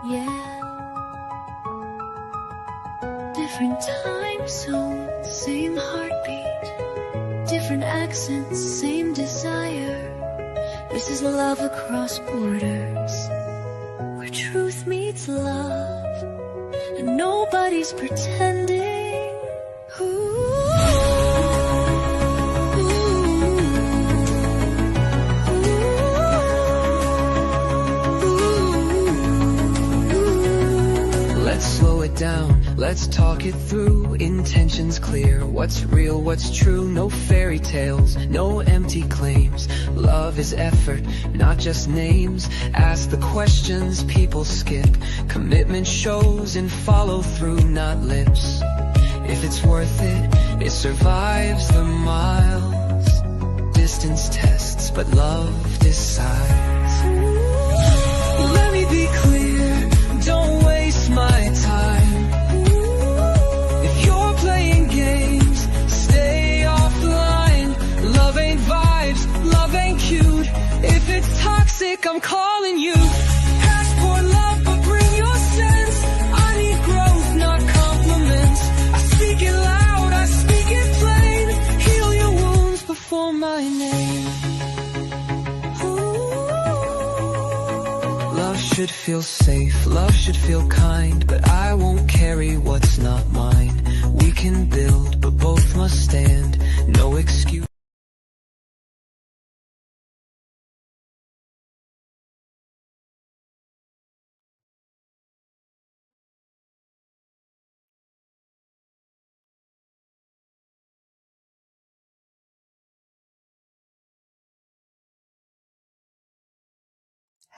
Yeah, different time zones, same heartbeat, different accents, same desire. This is love across borders, where truth meets love, and nobody's pretending. Ooh. Let's slow it down, let's talk it through. Intentions clear, what's real, what's true. No fairy tales, no empty claims. Love is effort, not just names. Ask the questions people skip. Commitment shows in follow through, not lips. If it's worth it, it survives the miles. Distance tests, but love decides. Let me be clear, don't waste my time. If you're playing games, stay offline. Love ain't vibes, love ain't cute. If it's toxic, I'm calling you. Ask for love, but bring your sense. I need growth, not compliments. I speak it loud, I speak it plain. Heal your wounds before my name. Love should feel safe, love should feel kind, but I won't carry what's not mine. We can build, but both must stand. No excuse.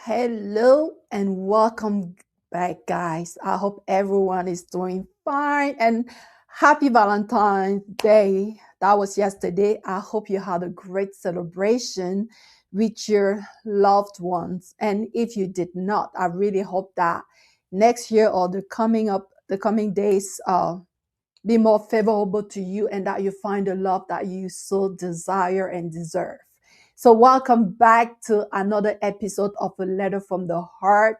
Hello and welcome back, guys. I hope everyone is doing fine and happy Valentine's Day. That was yesterday. I hope you had a great celebration with your loved ones. And if you did not, I really hope that next year or the coming days be more favorable to you and that you find the love that you so desire and deserve. So, welcome back to another episode of A Letter from the Heart,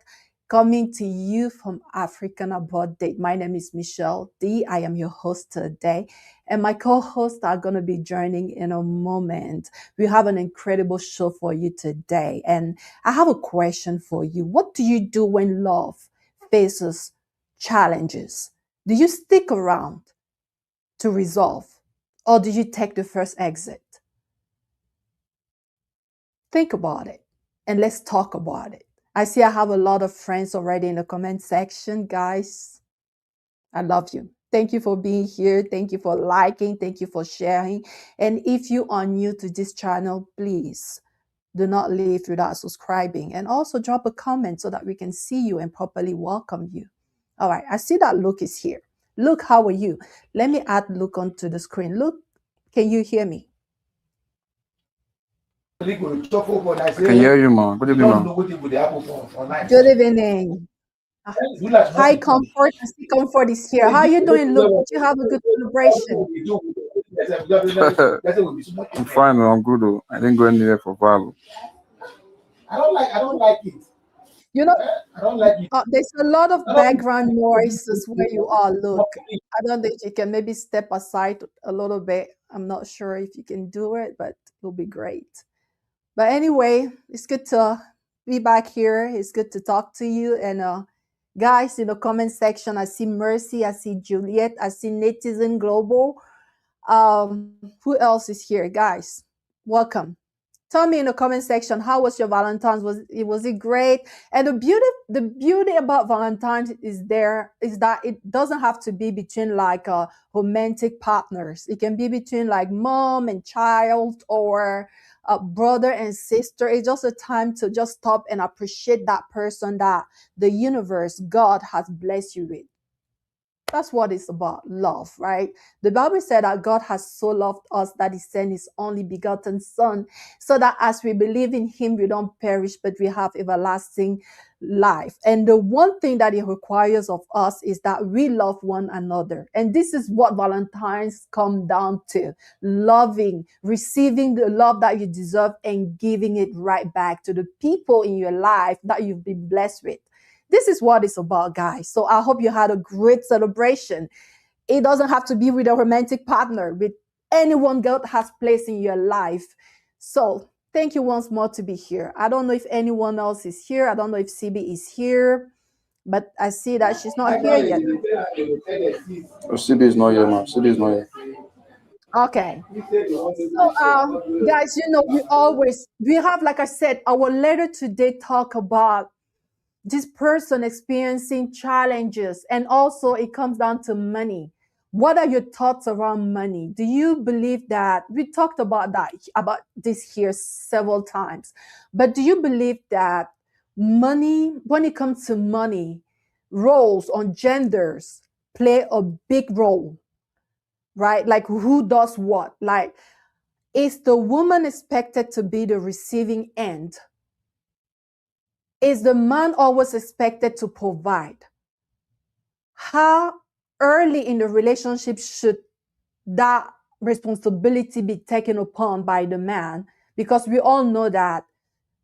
coming to you from African Abroad Date. My name is Michelle D. I am your host today, and my co hosts are going to be joining in a moment. We have an incredible show for you today, and I have a question for you. What do you do when love faces challenges? Do you stick around to resolve, or do you take the first exit? Think about it and let's talk about it. I see I have a lot of friends already in the comment section. Guys, I love you. Thank you for being here. Thank you for liking. Thank you for sharing. And if you are new to this channel, please do not leave without subscribing, and also drop a comment so that we can see you and properly welcome you. All right, I see that Luke is here. Luke, how are you? Let me add Luke onto the screen. Luke, can you hear me? I can hear you, man. Good evening, man. Good evening. Hi, Comfort. I see Comfort is here. How are you doing, Luke? Did you have a good celebration? I'm fine, man. I'm good, though. I didn't go anywhere for value. I don't like it. You know, I don't like it. there's a lot of background noises where you are, Luke. I don't think you can maybe step aside a little bit. I'm not sure if you can do it, but it'll be great. But anyway, it's good to be back here. It's good to talk to you. And guys, in the comment section, I see Mercy, I see Juliet, I see Netizen Global. Who else is here? Guys, welcome. Tell me in the comment section, how was your Valentine's? Was it great? And the beauty about Valentine's is that it doesn't have to be between like romantic partners. It can be between like mom and child, or brother and sister. It's just a time to just stop and appreciate that person that the universe, God, has blessed you with. That's what it's about, love, right? The Bible said that God has so loved us that he sent his only begotten son, so that as we believe in him, we don't perish, but we have everlasting life. And the one thing that it requires of us is that we love one another. And this is what Valentine's come down to: loving, receiving the love that you deserve and giving it right back to the people in your life that you've been blessed with. this is what it's about, guys. So I hope you had a great celebration. It doesn't have to be with a romantic partner, with anyone God has placed in your life. So thank you once more to be here. I don't know if anyone else is here. I don't know if CB is here, but I see that she's not here yet. Oh, CB is not here, man. CB is not here. Okay. So, guys, we have, like I said, our letter today talk about this person experiencing challenges, and also it comes down to money. What are your thoughts around money? Do you believe that we talked about this here several times, but do you believe that money, when it comes to money, roles on genders play a big role, right? Like who does what? Like, is the woman expected to be the receiving end? Is the man always expected to provide? How early in the relationship should that responsibility be taken upon by the man? Because we all know that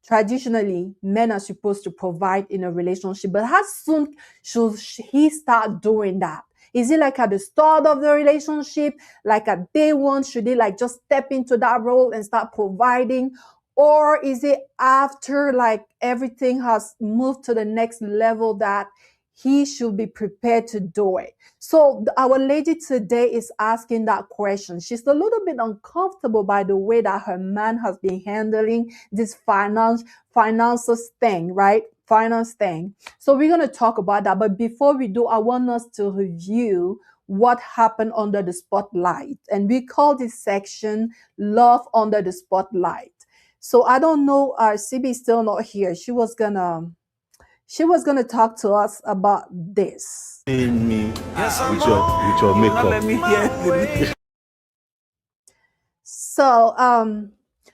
traditionally men are supposed to provide in a relationship, but how soon should he start doing that? Is it like at the start of the relationship, like at day one? Should he like just step into that role and start providing? Or is it after like everything has moved to the next level that he should be prepared to do it? So our lady today is asking that question. She's a little bit uncomfortable by the way that her man has been handling this finances thing, right? Finance thing. So we're going to talk about that. But before we do, I want us to review what happened under the spotlight. And we call this section Love Under the Spotlight. So I don't know, CB is still not here. She was gonna talk to us about this. Me with your makeup. Let me hear. So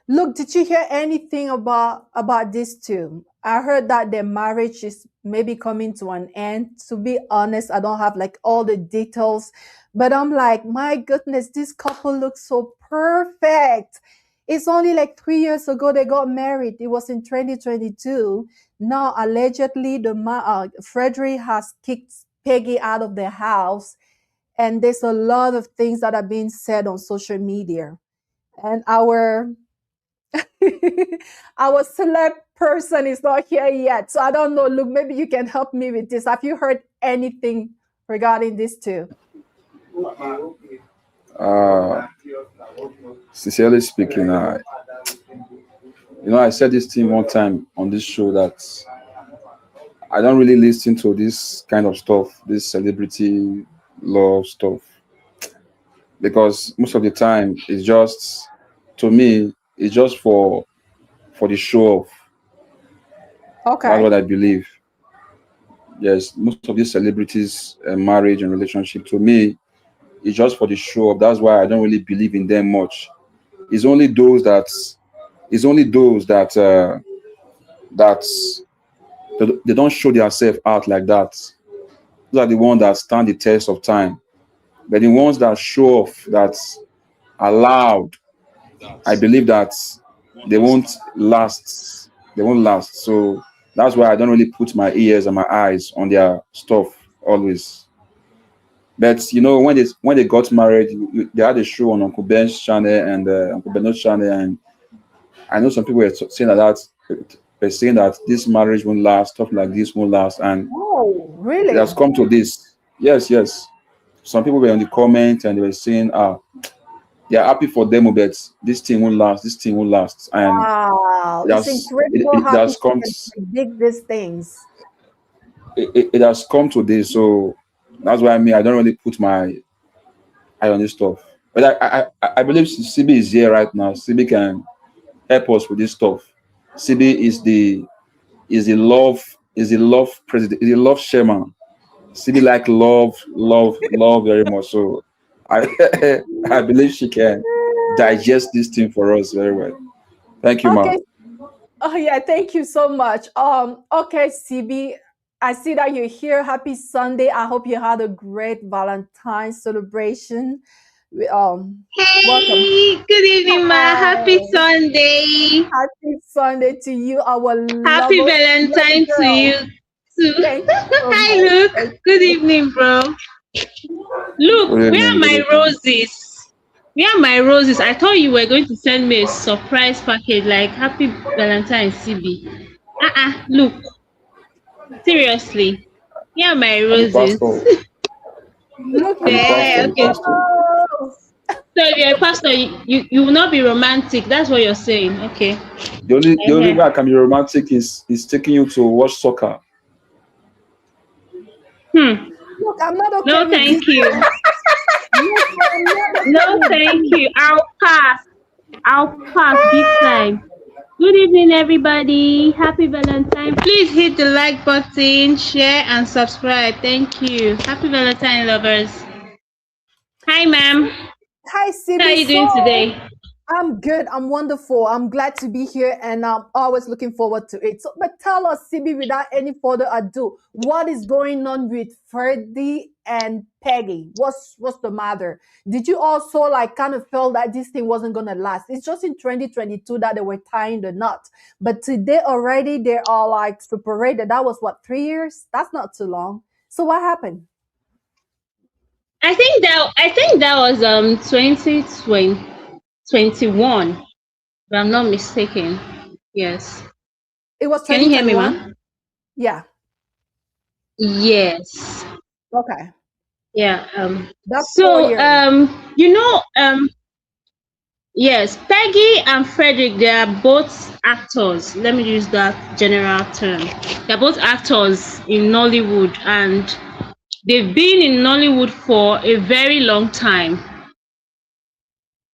look, did you hear anything about these two? I heard that their marriage is maybe coming to an end. To be honest, I don't have like all the details, but I'm like, my goodness, this couple looks so perfect. It's only like 3 years ago they got married. It was in 2022. Now, allegedly, Frederick has kicked Peggy out of the house, and there's a lot of things that are being said on social media. And our celeb person is not here yet, so I don't know. Look, maybe you can help me with this. Have you heard anything regarding this too? Sincerely speaking, I said this thing one time on this show that I don't really listen to this kind of stuff, this celebrity love stuff, because most of the time it's just, to me, it's just for the show off. Okay. That's what I believe. Yes, most of these celebrities, marriage and relationship, to me, it's just for the show off. That's why I don't really believe in them much. It's only those that they don't show themselves out like that. Those are the ones that stand the test of time. But the ones that show off, that are loud, I believe that they won't last. They won't last. So that's why I don't really put my ears and my eyes on their stuff always. But when they got married, they had a show on Uncle Ben's channel and Uncle Ben's channel, and I know some people were saying they're saying that this marriage won't last, stuff like this won't last, and oh, really? it has come to this. Yes. Some people were in the comments and they were saying, they are happy for them, but this thing won't last. This thing won't last, and wow, it's incredible how has come. Predict these things. It has come to this, so that's why I don't really put my eye on this stuff. But I believe CB is here right now. CB can help us with this stuff. CB is the love president, is the love chairman. CB like love very much. So I I believe she can digest this thing for us very well. Thank you, Okay. Ma. Oh yeah, thank you so much. Okay, CB, I see that you're here. Happy Sunday. I hope you had a great Valentine's celebration. Welcome. Hey, good evening, ma. Happy Sunday. Happy Sunday to you, our Happy lovely Valentine to girl. you. too. Thank you so Hi, much. Luke. Good evening, bro. Luke, Good where are evening, good my evening. roses? Where are my roses? I thought you were going to send me a surprise package like Happy Valentine's CB. Look, seriously. Where are my I'm a roses? pastor. Look I'm a at pastor, Yeah, I'm a okay. pastor. those. So if you're a pastor, you will not be romantic. That's what you're saying. Okay. The only Uh-huh. way I can be romantic is taking you to watch soccer. Hmm. Look, I'm not okay No, with this. thank you. Look, I'm not okay No, with thank this. you. I'll pass. I'll pass big time. Good evening, everybody. Happy Valentine. Please hit the like button, share, and subscribe. Thank you. Happy Valentine, lovers. Hi, ma'am. Hi, How are CB. you So doing today? I'm good. I'm wonderful. I'm glad to be here and I'm always looking forward to it. So, but tell us, CB, without any further ado, what is going on with Freddie and Peggy? What's the matter? Did you also like kind of feel that this thing wasn't gonna last? It's just in 2022 that they were tying the knot. But today already they are like separated. That was what, 3 years? That's not too long. So what happened? I think that was 2021, if I'm not mistaken. Yes. It was Can you hear me, ma? 2021? Yeah. Yes. Okay. Yeah. That's 4 years. You know, yes, Peggy and Frederick, they are both actors. Let me use that general term. They're both actors in Nollywood, and they've been in Nollywood for a very long time.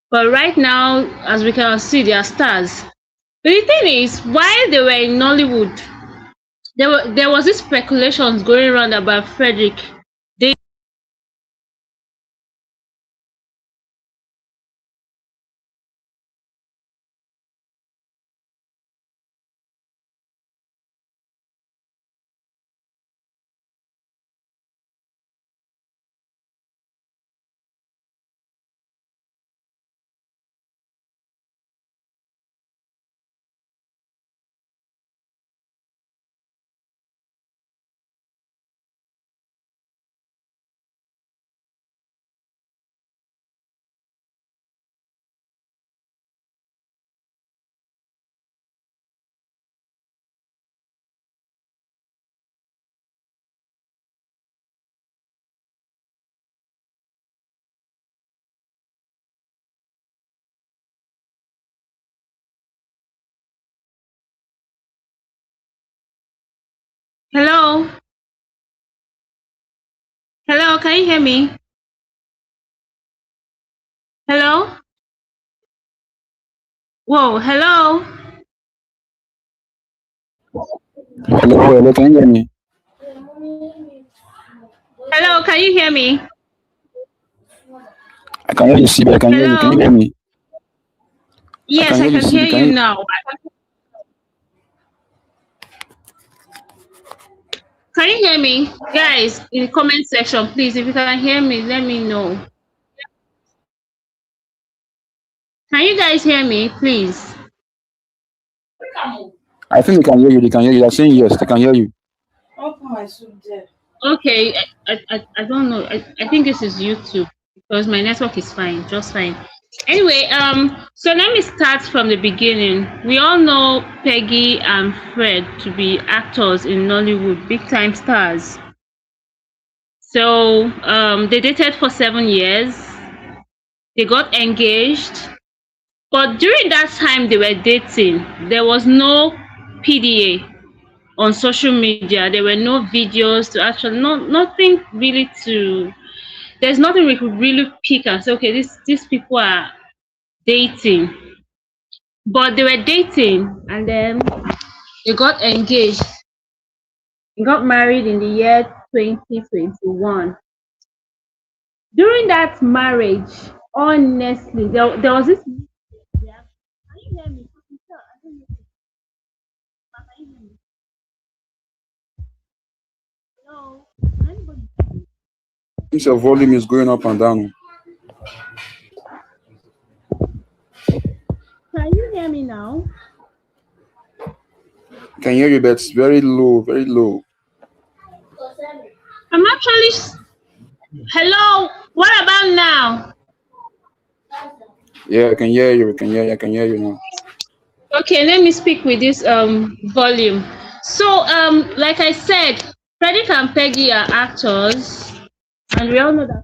But right now, as we can see, they are stars. But the thing is, while they were in Nollywood, there was this speculations going around about Frederick. They hello, hello, can you hear me? Hello, whoa, hello, Hello, hello, can you hear me? hello, can you hear me? I can hear you, CB. I can hear you. Can you Hello. hear me? I Yes, can I hear you, can hear CB. Can you you? now. Can you hear me? Guys, in the comment section, please, if you can hear me, let me know. Can you guys hear me, please? I think they can hear you. They can hear you. They're saying yes. They can hear you. Okay, I don't know. I think this is YouTube because my network is fine, just fine. Anyway, so let me start from the beginning. We all know Peggy and Fred to be actors in Nollywood, big time stars. So they dated for 7 years. They got engaged. But during that time they were dating, there was no PDA on social media. There were no videos to actually, nothing really to, there's nothing we could really pick and say, okay, these people are dating. But they were dating and then they got engaged. They got married in the year 2021. During that marriage, honestly, there was this. Yeah. Can you hear me? I don't know. Can you hear me? Hello? Can anybody hear me? I think your volume is going up and down. Can you hear me now? I can hear you, but it's very low, very low. I'm actually. Hello. What about now? Yeah, I can hear you. I can hear you. I can hear you now. Okay, let me speak with this volume. So like I said, Frederick and Peggy are actors, and we all know that.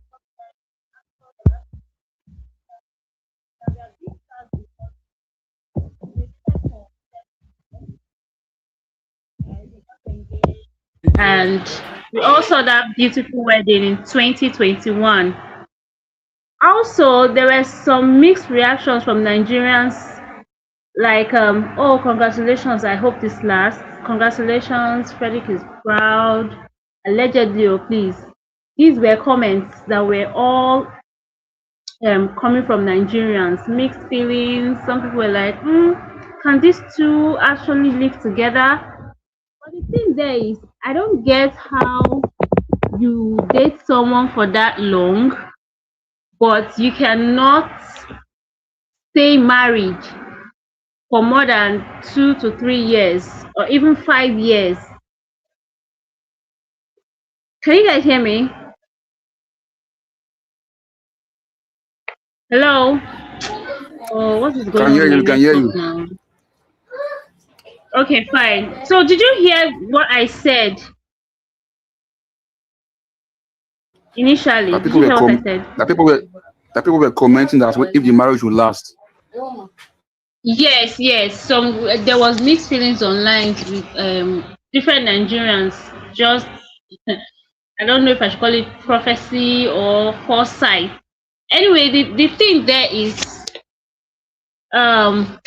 And we also saw that beautiful wedding in 2021. Also, there were some mixed reactions from Nigerians, like oh, congratulations, I hope this lasts. Congratulations, Frederick is proud. Allegedly, oh please. These were comments that were all coming from Nigerians, mixed feelings. Some people were like, can these two actually live together? But the thing there is, I don't get how you date someone for that long, but you cannot stay married for more than 2 to 3 years or even 5 years. Can you guys hear me? Hello? Oh, what is going Can on hear with my you. Can hear network you. now? Okay, fine. So did you hear what I said initially? That Did people you were hear what I said? that people were commenting that if the marriage will last. Yes, yes. Some there was mixed feelings online with different Nigerians. Just I don't know if I should call it prophecy or foresight. Anyway, the thing there is um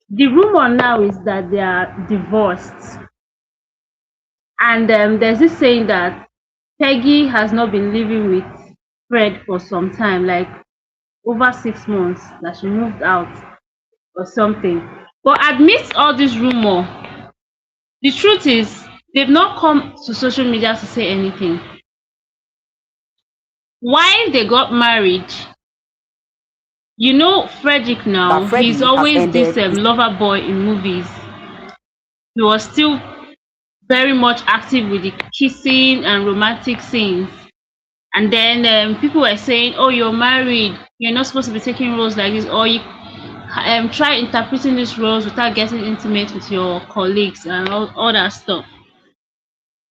the rumor now is that they are divorced, and there's this saying that Peggy has not been living with Fred for some time, like over 6 months, that she moved out or something. But amidst all this rumor, the truth is they've not come to social media to say anything. While they got married, you know Frederick That now, he's Freddie has always this ended his lover boy in movies. He was still very much active with the kissing and romantic scenes. And then people were saying, oh, you're married, you're not supposed to be taking roles like this, or you try interpreting these roles without getting intimate with your colleagues and all that stuff.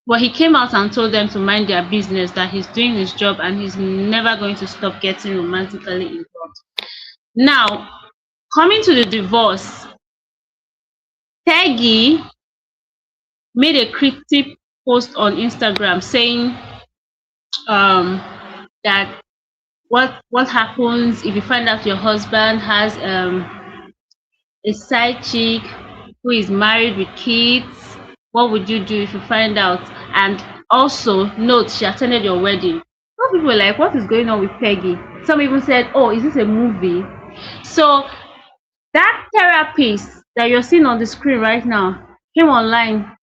But he came out and told them to mind their business, that he's doing his job and he's never going to stop getting romantically involved. Now, coming to the divorce, Peggy made a cryptic post on Instagram saying that what happens if you find out your husband has a side chick who is married with kids? What would you do if you find out? And also note she attended your wedding. Some people were like, what is going on with Peggy? Some even said, oh, is this a movie? So that therapist that you're seeing on the screen right now came online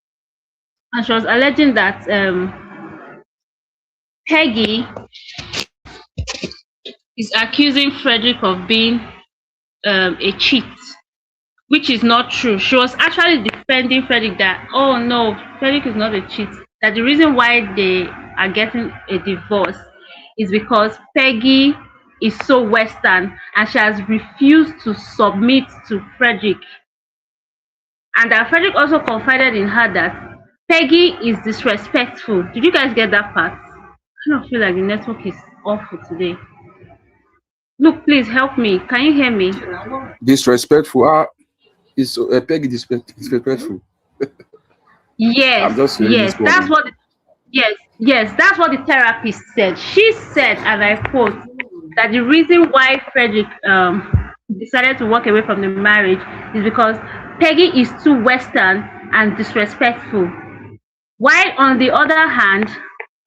and she was alleging that Peggy is accusing Frederick of being a cheat, which is not true. She was actually defending Frederick that, oh no, Frederick is not a cheat. That the reason why they are getting a divorce is because Peggy is so Western and she has refused to submit to Frederick. And that Frederick also confided in her that Peggy is disrespectful. Did you guys get that part? I don't feel like the network is awful today. Look, please help me. Can you hear me? Disrespectful. Is Peggy disrespectful? Yes, I'm just hearing yes, this that's problem. what. Yes, that's what the therapist said. She said, and I quote, that the reason why Frederick decided to walk away from the marriage is because Peggy is too Western and disrespectful. While on the other hand,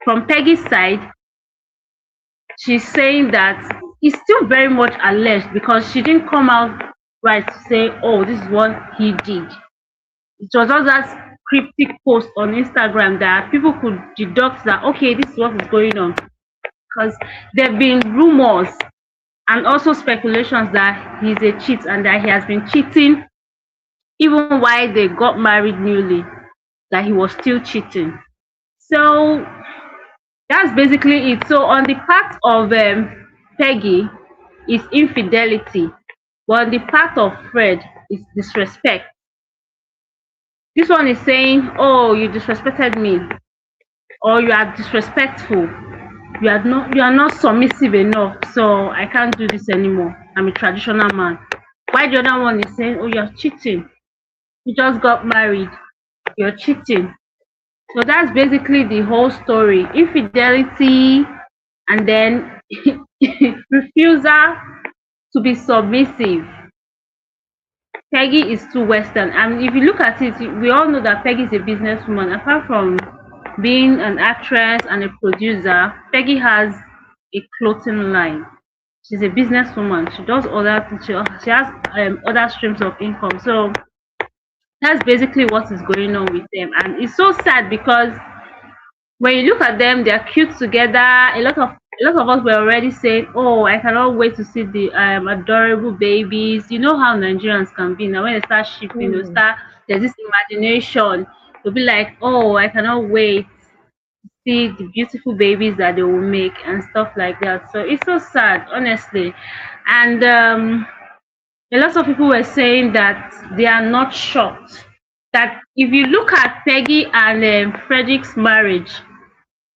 from Peggy's side, she's saying that it's still very much alleged because she didn't come out right to say, oh, this is what he did. It was just that cryptic post on Instagram that people could deduct that, okay, this is what is going on. Because there have been rumors and also speculations that he's a cheat and that he has been cheating even while they got married newly, that he was still cheating. So That's basically it. So on the part of Peggy is infidelity, but on the part of Fred is disrespect. This one is saying, "Oh, you disrespected me, or you are disrespectful. You are not submissive enough. So I can't do this anymore. I'm a traditional man." While the other one is saying, "Oh, you're cheating. You just got married. You're cheating." So that's basically the whole story. Infidelity and then refusal to be submissive. Peggy is too Western. And if you look at it, we all know that Peggy is a businesswoman. Apart from being an actress and a producer, Peggy has a clothing line. She's a businesswoman. She does other she has other streams of income. So that's basically what is going on with them. And it's so sad because when you look at them, they're cute together. A lot of us were already saying, "Oh, I cannot wait to see the adorable babies." You know how Nigerians can be now when they start shipping, they Mm. start there's this imagination. They'll be like, "Oh, I cannot wait to see the beautiful babies that they will make and stuff like that." So it's so sad, honestly. And a lot of people were saying that they are not shocked. That if you look at Peggy and Frederick's marriage,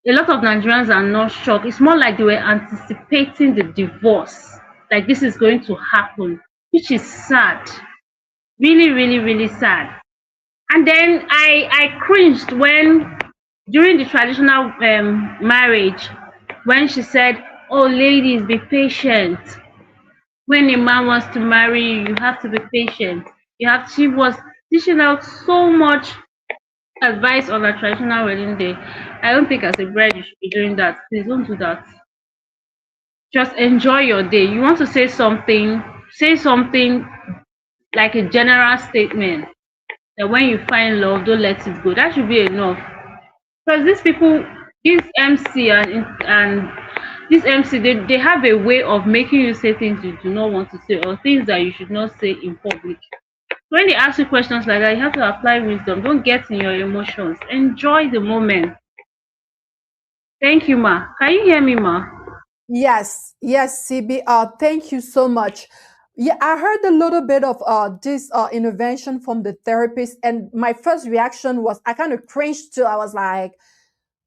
a lot of Nigerians are not shocked. It's more like they were anticipating the divorce, like this is going to happen, which is sad. Really, really, really sad. And then I cringed when during the traditional marriage, when she said, "Oh, ladies, be patient. When a man wants to marry you, you have to be patient." She was dishing out so much advice on a traditional wedding day. I don't think as a bride you should be doing that. Please don't do that. Just enjoy your day. You want to say something like a general statement that when you find love, don't let it go. That should be enough. Because these people, this MC and this MC, they have a way of making you say things you do not want to say or things that you should not say in public. When they ask you questions like that, you have to apply wisdom. Don't get in your emotions. Enjoy the moment. Thank you, Ma. Can you hear me, Ma? Yes, yes, CB. Thank you so much. Yeah, I heard a little bit of this intervention from the therapist, and my first reaction was I kind of cringed too. I was like,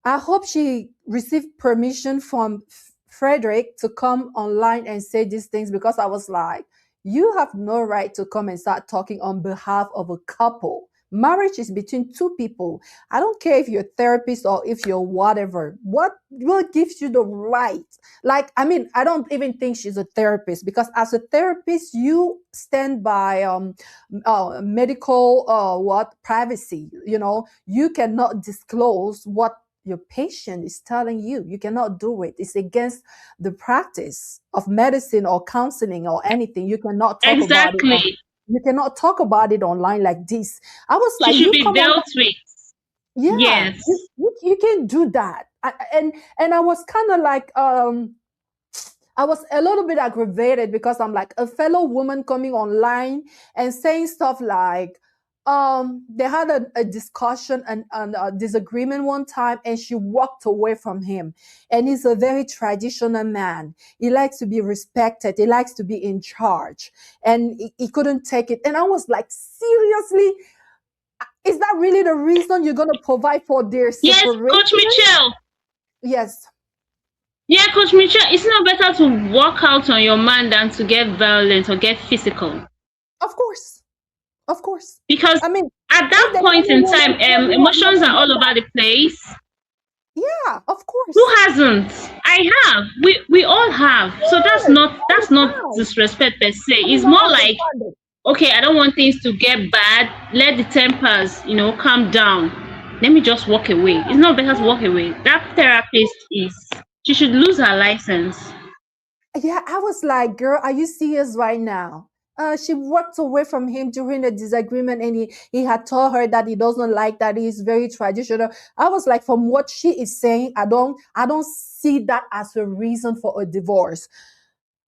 I hope she received permission from Frederick to come online and say these things because I was like, you have no right to come and start talking on behalf of a couple. Marriage is between two people. I don't care if you're a therapist or if you're whatever. What gives you the right? Like, I mean, I don't even think she's a therapist because as a therapist, you stand by medical what privacy. You cannot disclose what your patient is telling you. You cannot do it. It's against the practice of medicine or counseling or anything. You cannot talk about it. Exactly. You cannot talk about it online like this. I was She like, should you be come on. dealt with. Yeah, Yes. you can do that. And I was kind of like I was a little bit aggravated because I'm like a fellow woman coming online and saying stuff like, they had a discussion and a disagreement one time, and she walked away from him. And he's a very traditional man. He likes to be respected. He likes to be in charge, and he couldn't take it. And I was like, seriously, is that really the reason you're gonna provide for their Yes, separation? Coach Michelle. Yes, Yeah, Coach Michelle, it's not better to walk out on your man than to get violent or get physical. of course, of course. Because I mean, at if that they point really in want time, to tell you, I'm not emotions are gonna all do over that. the place. Yeah, of Who course. hasn't? I have. We all have. So that's Yes, not all the that's not time. disrespect per se. I do It's not more like, understand it. okay, I don't want things to get bad. Let the tempers, calm down. Let me just walk away. It's not better to walk away. That therapist she should lose her license. Yeah, I was like, girl, are you serious right now? She walked away from him during the disagreement, and he had told her that he doesn't like that he's very traditional. I was like, from what she is saying, I don't see that as a reason for a divorce.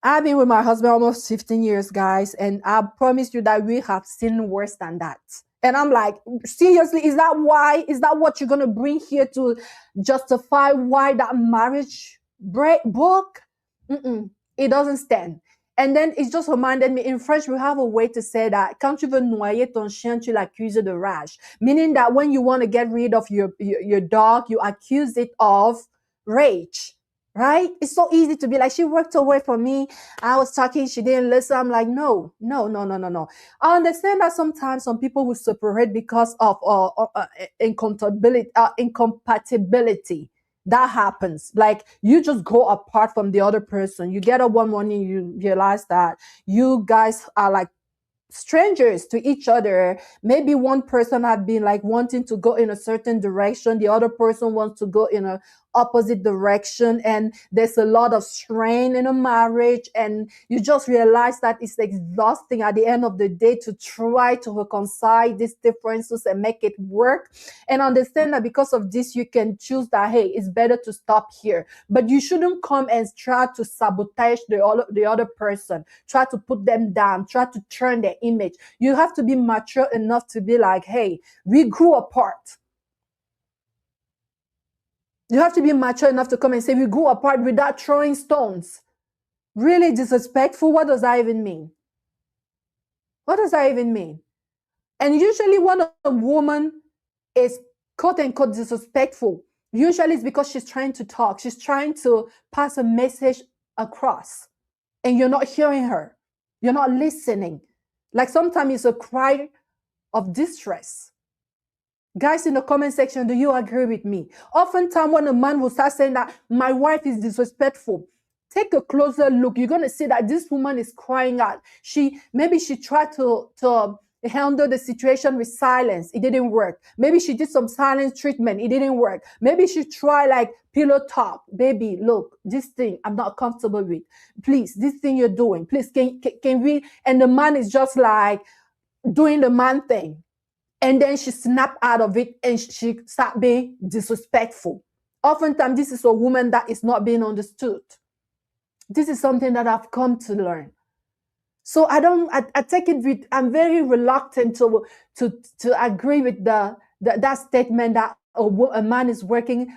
I've been with my husband almost 15 years, guys, and I promise you that we have seen worse than that. And I'm like, seriously, is that why? Is that what you're gonna bring here to justify why that marriage broke? Mm-mm, it doesn't stand. And then it just reminded me, in French, we have a way to say that quand tu veux noyer ton chien, tu l'accuses de rage. Meaning that when you want to get rid of your dog, you accuse it of rage. Right? It's so easy to be like, she worked away from me. I was talking, she didn't listen. I'm like, no, no, no, no, no, no. I understand that sometimes some people will separate because of incompatibility. That happens. Like, you just go apart from the other person. You get up one morning, you realize that you guys are like strangers to each other. Maybe one person had been like wanting to go in a certain direction, the other person wants to go in a opposite direction, and there's a lot of strain in a marriage, and you just realize that it's exhausting at the end of the day to try to reconcile these differences and make it work. And understand that because of this, you can choose that, hey, it's better to stop here, but you shouldn't come and try to sabotage the other person, try to put them down, try to turn their image. You have to be mature enough to be like, hey, we grew apart. You have to be mature enough to come and say, we grew apart without throwing stones. Really disrespectful? What does that even mean? What does that even mean? And usually when a woman is quote unquote disrespectful, usually it's because she's trying to talk. She's trying to pass a message across. And you're not hearing her. You're not listening. Like sometimes it's a cry of distress. Guys in the comment section, do you agree with me? Oftentimes when a man will start saying that my wife is disrespectful, take a closer look. You're going to see that this woman is crying out. Maybe she tried to handle the situation with silence. It didn't work. Maybe she did some silence treatment. It didn't work. Maybe she tried like pillow talk. Baby, look, this thing I'm not comfortable with. Please, this thing you're doing, please, can we? And the man is just like doing the man thing. And then she snapped out of it and she started being disrespectful. Oftentimes, this is a woman that is not being understood. This is something that I've come to learn. So I take it with, I'm very reluctant to agree with that statement that a man is working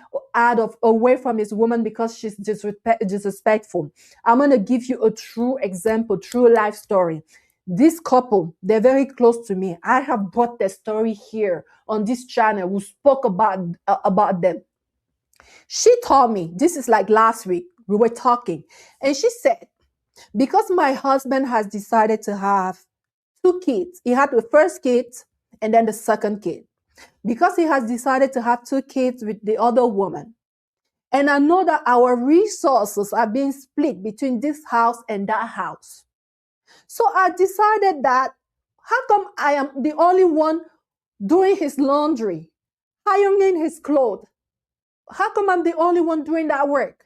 away from his woman because she's disrespectful. I'm going to give you a true example, true life story. This couple, they're very close to me. I have brought their story here on this channel. We spoke about them. She told me, this is like last week, we were talking, and she said, because my husband has decided to have 2 kids, he had the first kid and then the second kid. Because he has decided to have 2 kids with the other woman, and I know that our resources are being split between this house and that house. So I decided that, how come I am the only one doing his laundry, ironing his clothes? How come I'm the only one doing that work?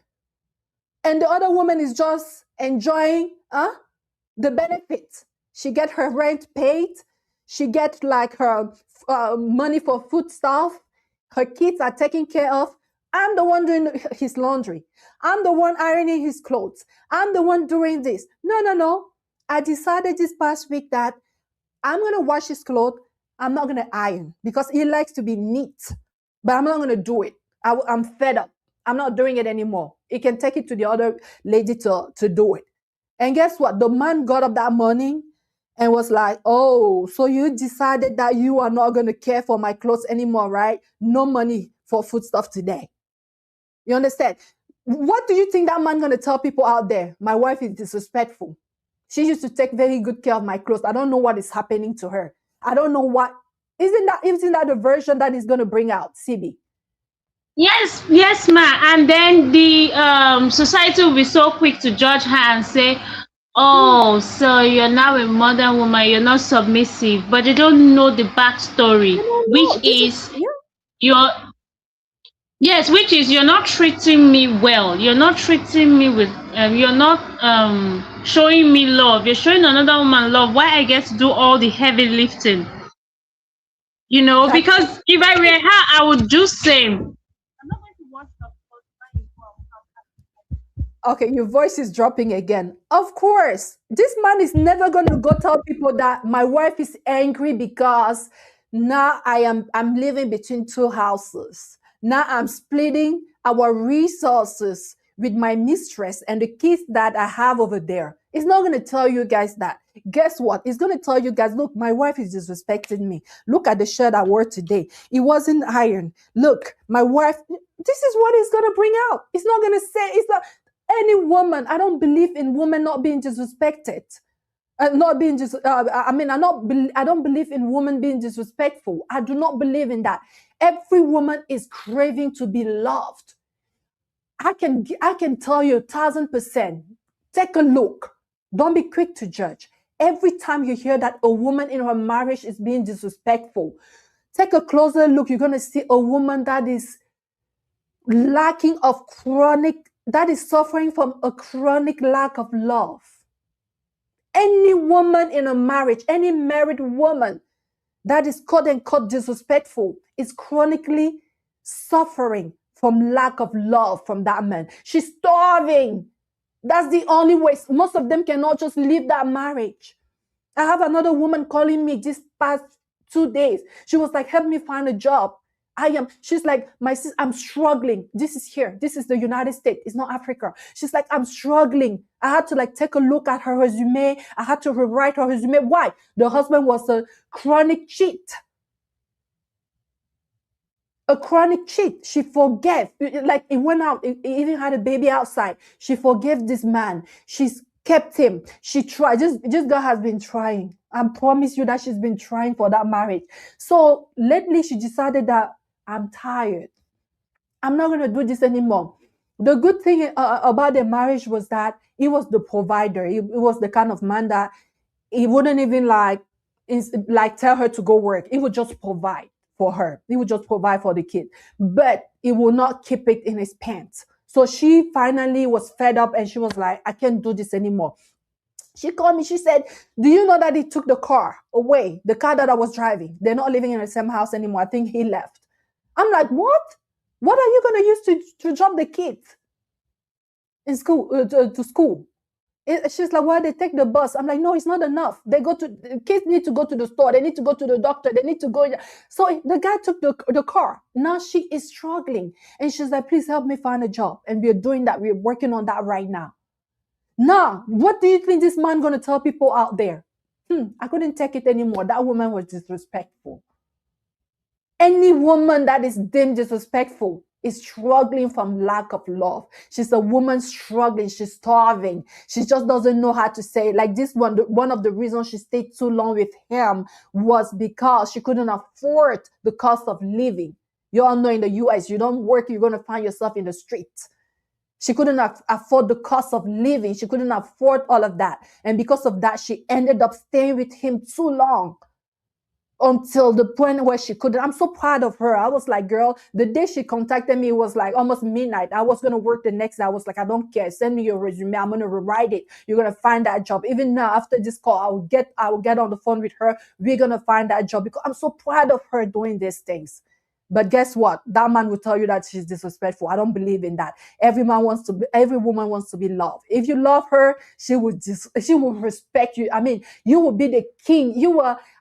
And the other woman is just enjoying the benefits. She get her rent paid. She gets like her money for food stuff. Her kids are taken care of. I'm the one doing his laundry. I'm the one ironing his clothes. I'm the one doing this. No. I decided this past week that I'm going to wash his clothes. I'm not going to iron because he likes to be neat, but I'm not going to do it. I'm fed up. I'm not doing it anymore. He can take it to the other lady to do it. And guess what? The man got up that morning and was like, oh, so you decided that you are not going to care for my clothes anymore, right? No money for food stuff today. You understand? What do you think that man going to tell people out there? My wife is disrespectful. She used to take very good care of my clothes. I don't know what is happening to her. I don't know what. Isn't that the version that is going to bring out, CB? Yes, ma. And then the society will be so quick to judge her and say, oh, so you're now a modern woman, you're not submissive. But they don't know the backstory, which is you're not treating me well. You're not treating me with, you're not showing me love. You're showing another woman love. Why I get to do all the heavy lifting? You know, because if I were her, I would do same. I'm not going to watch the. Okay, your voice is dropping again. Of course, this man is never going to go tell people that my wife is angry because Now I'm living between two houses. Now I'm splitting our resources with my mistress and the kids that I have over there. It's not going to tell you guys that. Guess what? It's going to tell you guys, look, my wife is disrespecting me. Look at the shirt I wore today. It wasn't ironed. Look, my wife, this is what it's going to bring out. It's not going to say, it's not any woman. I don't believe in women not being disrespected. Not being just, I don't believe in women being disrespectful. I do not believe in that. Every woman is craving to be loved. I can tell you 1,000%. Take a look. Don't be quick to judge. Every time you hear that a woman in her marriage is being disrespectful, take a closer look. You're going to see a woman that is lacking of chronic, that is suffering from a chronic lack of love. Any woman in a marriage, any married woman that is quote unquote disrespectful is chronically suffering from lack of love from that man. She's starving. That's the only way. Most of them cannot just leave that marriage. I have another woman calling me this past 2 days. She was like, help me find a job. She's like, my sis, I'm struggling. This is here. This is the United States. It's not Africa. She's like, I'm struggling. I had to like take a look at her resume. I had to rewrite her resume. Why? The husband was a chronic cheat. A chronic cheat. She forgave. Like it went out. It even had a baby outside. She forgave this man. She's kept him. She tried. This girl has been trying. I promise you that she's been trying for that marriage. So lately she decided that I'm tired. I'm not going to do this anymore. The good thing about the marriage was that he was the provider. He was the kind of man that he wouldn't even like tell her to go work. He would just provide for her. He would just provide for the kid, but he will not keep it in his pants. So she finally was fed up and she was like, I can't do this anymore. She called me. She said, do you know that he took the car away, the car that I was driving? They're not living in the same house anymore. I think he left. I'm like, what? What are you going to use to drop the kids in school, to school? She's like, well, they take the bus. I'm like, no, it's not enough. The kids need to go to the store. They need to go to the doctor. They need to go. So the guy took the car. Now she is struggling. And she's like, please help me find a job. And we're doing that. We're working on that right now. Now, what do you think this man going to tell people out there? I couldn't take it anymore. That woman was disrespectful. Any woman that is deemed disrespectful is struggling from lack of love. She's a woman struggling. She's starving. She just doesn't know how to say it. Like this one of the reasons she stayed too long with him was because she couldn't afford the cost of living. You all know in the US, you don't work, you're going to find yourself in the streets. She couldn't afford the cost of living. She couldn't afford all of that. And because of that, she ended up staying with him too long. Until the point where she couldn't. I'm so proud of her. I was like, girl, the day she contacted me, it was like almost midnight. I was going to work the next day. I was like, I don't care. Send me your resume. I'm going to rewrite it. You're going to find that job. Even now, after this call, I will get on the phone with her. We're going to find that job because I'm so proud of her doing these things. But guess what? That man will tell you that she's disrespectful. I don't believe in that. Every woman wants to be loved. If you love her, she will respect you. I mean, you will be the king.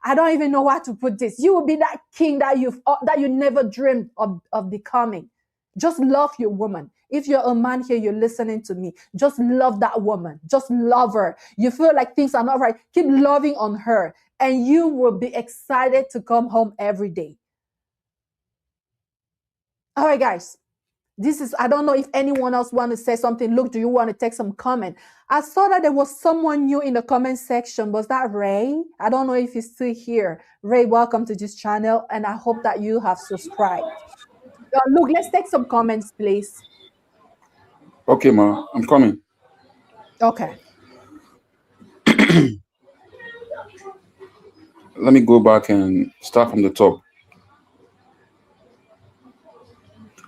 I don't even know how to put this. You will be that king that you never dreamed of becoming. Just love your woman. If you're a man here, you're listening to me, just love that woman. Just love her. You feel like things are not right. Keep loving on her and you will be excited to come home every day. All right, guys, I don't know if anyone else want to say something. Look, do you want to take some comment? I saw that there was someone new in the comment section. Was that Ray? I don't know if he's still here. Ray, welcome to this channel, and I hope that you have subscribed. Look, let's take some comments, please. Okay, ma, I'm coming. Okay. Let me go back and start from the top.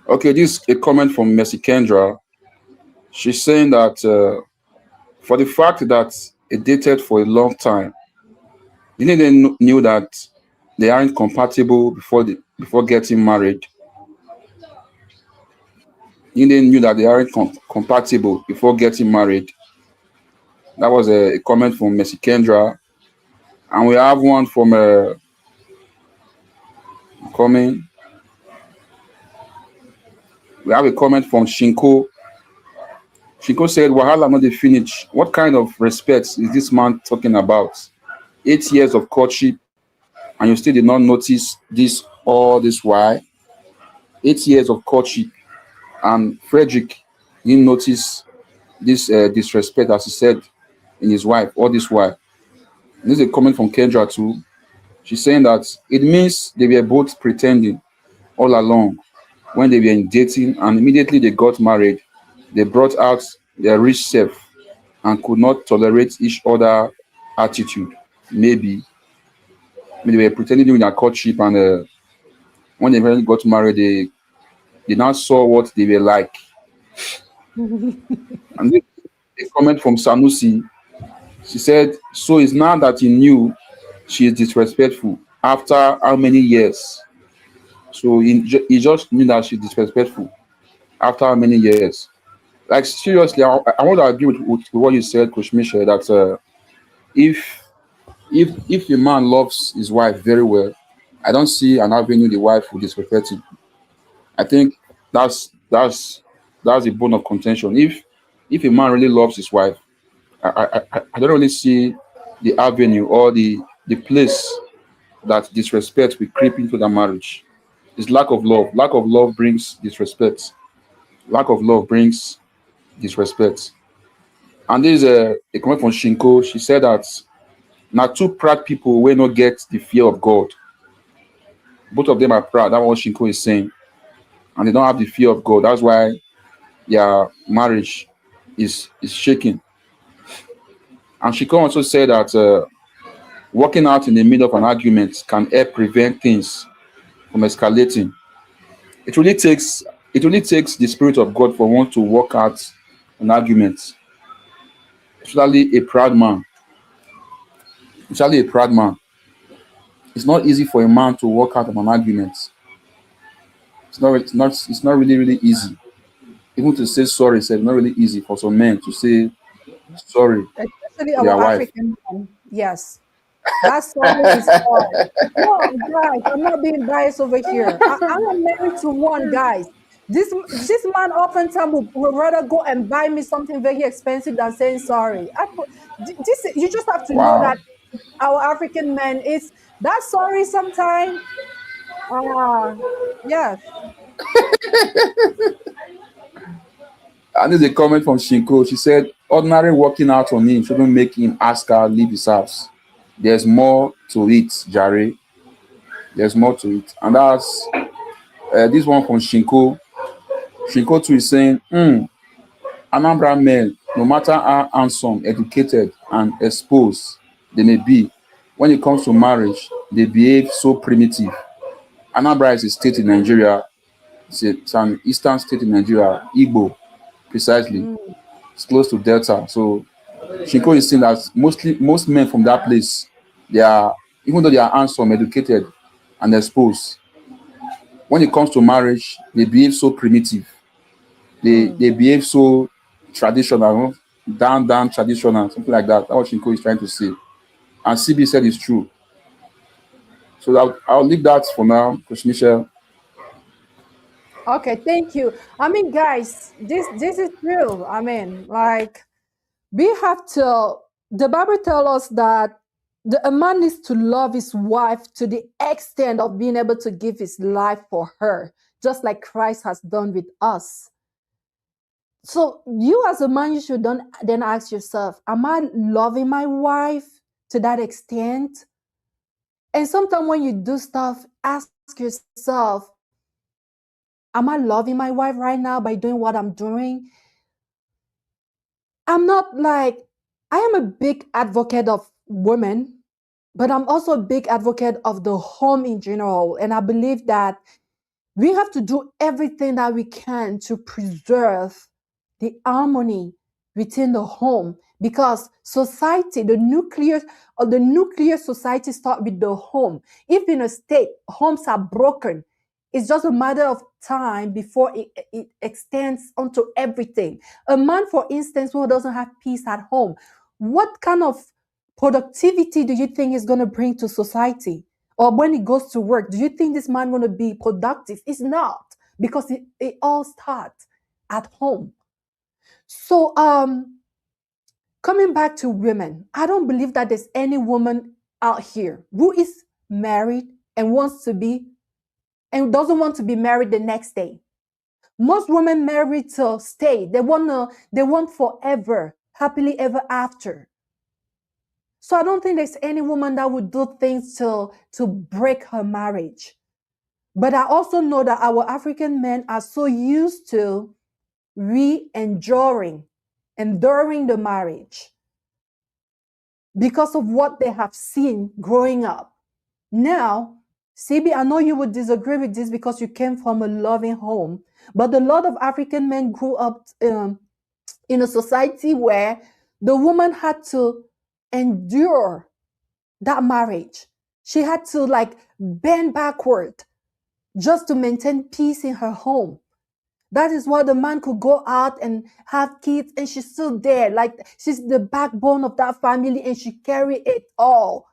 Okay, this is a comment from Mercy Kendra. She's saying that for the fact that it dated for a long time, didn't they knew that they aren't compatible before getting married? Didn't they knew that they aren't compatible before getting married? That was a comment from Mercy Kendra. And we have one from coming. We have a comment from Shinko. Shinko said, Wahala not the finish. What kind of respect is this man talking about? 8 years of courtship, and you still did not notice this all this while? 8 years of courtship, and Frederick didn't notice this disrespect, as he said, in his wife all this while. This is a comment from Kendra too. She's saying that it means they were both pretending all along when they were in dating, and immediately they got married, they brought out their rich self and could not tolerate each other attitude. Maybe they were pretending during their courtship, and when they really got married, they now saw what they were like. And this a comment from Sanusi. She said, so it's now that he knew she is disrespectful after how many years? So he just knew that she's disrespectful after how many years? Like, seriously, I want to agree with what you said, Coach Michelle, that if a man loves his wife very well, I don't see an avenue the wife will disrespect him. I think that's the bone of contention. If a man really loves his wife, I don't really see the avenue or the place that disrespect will creep into the marriage. It's lack of love. Lack of love brings disrespect. Lack of love brings disrespect. And this is a comment from Shinko. She said that now two proud people will not get the fear of God. Both of them are proud. That's what Shinko is saying. And they don't have the fear of God. That's why their marriage is shaking. And Shinko also said that walking out in the middle of an argument can help prevent things from escalating. It really takes the spirit of God for one to walk out an argument. Especially a proud man. Especially a proud man. It's not easy for a man to walk out of an argument. It's not really easy. Even to say sorry, it's not really easy for some men to say sorry Especially to their our wife. African men. Yes. That's always hard. No, guys, I'm not being biased over here. I am married to one, guys. This man oftentimes will rather go and buy me something very expensive than saying sorry. This you just have to know Wow. that our African men is that sorry sometimes. Yes. And there's a comment from Shinko. She said, ordinary walking out on him shouldn't make him ask her leave his house. There's more to it, Jare. There's more to it. And that's this one from Shinko. Shinko too is saying, Anambra men, no matter how handsome, educated, and exposed they may be, when it comes to marriage, they behave so primitive. Anambra is a state in Nigeria. It's an eastern state in Nigeria, Igbo, precisely. It's close to Delta. So Shinko is saying that most men from that place, they are, even though they are handsome, educated, and exposed, when it comes to marriage, they behave so primitive. They behave so traditional, down traditional, something like that. That's what Shinko is trying to say. And CB said it's true. So I'll leave that for now, Coach Michelle. Okay, thank you. I mean, guys, this is true. I mean, like we have to. The Bible tells us that a man needs to love his wife to the extent of being able to give his life for her, just like Christ has done with us. So you as a man, you should then ask yourself, am I loving my wife to that extent? And sometimes when you do stuff, ask yourself, am I loving my wife right now by doing what I'm doing? I'm not like, I am a big advocate of women, but I'm also a big advocate of the home in general. And I believe that we have to do everything that we can to preserve the harmony within the home, because society, the nuclear society starts with the home. If in a state homes are broken, it's just a matter of time before it extends onto everything. A man, for instance, who doesn't have peace at home, what kind of productivity do you think is going to bring to society? Or when he goes to work, do you think this man going to be productive? It's not, because it all starts at home. So coming back to women, I don't believe that there's any woman out here who is married and wants to be and doesn't want to be married the next day. Most women marry to stay. They want forever, happily ever after. So I don't think there's any woman that would do things to break her marriage. But I also know that our African men are so used to enduring the marriage because of what they have seen growing up. Now, CB, I know you would disagree with this because you came from a loving home, but a lot of African men grew up in a society where the woman had to endure that marriage. She had to like bend backward just to maintain peace in her home. That is why the man could go out and have kids and she's still there. Like she's the backbone of that family and she carry it all.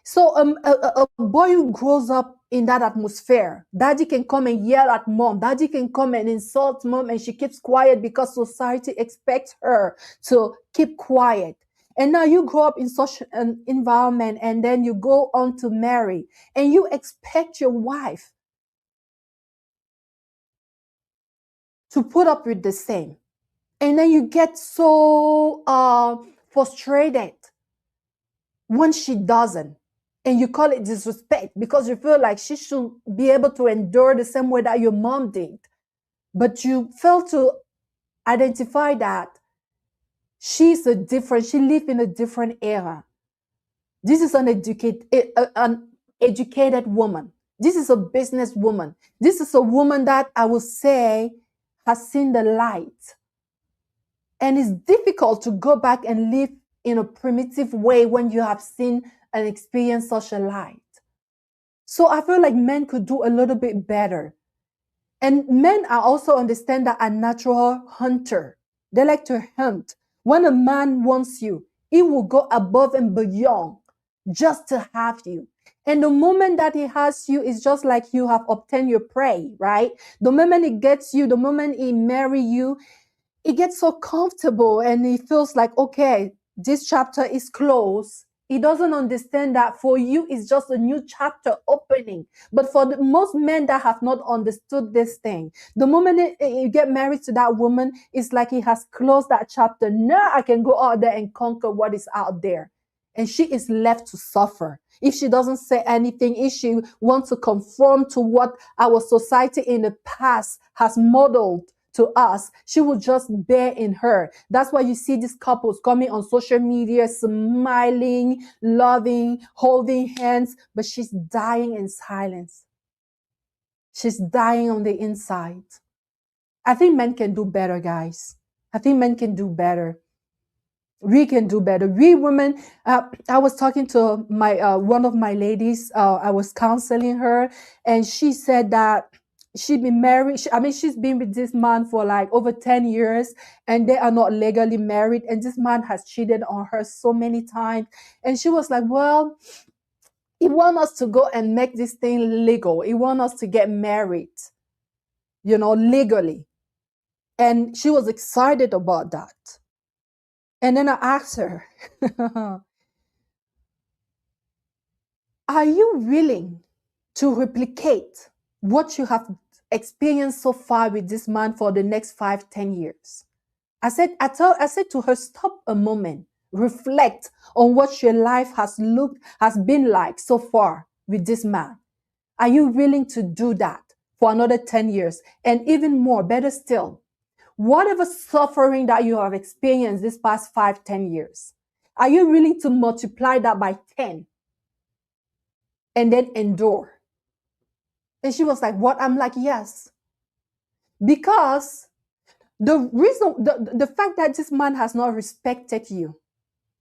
So a boy who grows up in that atmosphere, daddy can come and yell at mom, daddy can come and insult mom, and she keeps quiet because society expects her to keep quiet. And now you grow up in such an environment and then you go on to marry and you expect your wife to put up with the same. And then you get so frustrated when she doesn't. And you call it disrespect because you feel like she should be able to endure the same way that your mom did. But you fail to identify that she lives in a different era. This is an educated woman. This is a business woman. This is a woman that I would say has seen the light. And it's difficult to go back and live in a primitive way when you have seen and experienced such a light. So I feel like men could do a little bit better. And men are also understand that a natural hunter. They like to hunt. When a man wants you, he will go above and beyond just to have you. And the moment that he has you, it's just like you have obtained your prey, right? The moment he gets you, the moment he marry you, he gets so comfortable and he feels like, okay, this chapter is closed. He doesn't understand that for you, it's just a new chapter opening. But for most men that have not understood this thing, the moment you get married to that woman, it's like he has closed that chapter. Now I can go out there and conquer what is out there. And she is left to suffer. If she doesn't say anything, if she wants to conform to what our society in the past has modeled to us, she will just bear in her. That's why you see these couples coming on social media, smiling, loving, holding hands, but she's dying in silence. She's dying on the inside. I think men can do better, guys. I think men can do better. We can do better. We women, I was talking to my one of my ladies. I was counseling her, and she said that she'd been married. She's been with this man for like over 10 years and they are not legally married. And this man has cheated on her so many times. And she was like, well, he wants us to go and make this thing legal. He wants us to get married, legally. And she was excited about that. And then I asked her, are you willing to replicate what you have experienced so far with this man for the next 5-10 years? I said to her, stop a moment, reflect on what your life has been like so far with this man. Are you willing to do that for another 10 years? And even more, better still, whatever suffering that you have experienced this past 5-10 years, are you willing to multiply that by 10 and then endure? And she was like, what? I'm like, yes. Because the reason, the fact that this man has not respected you,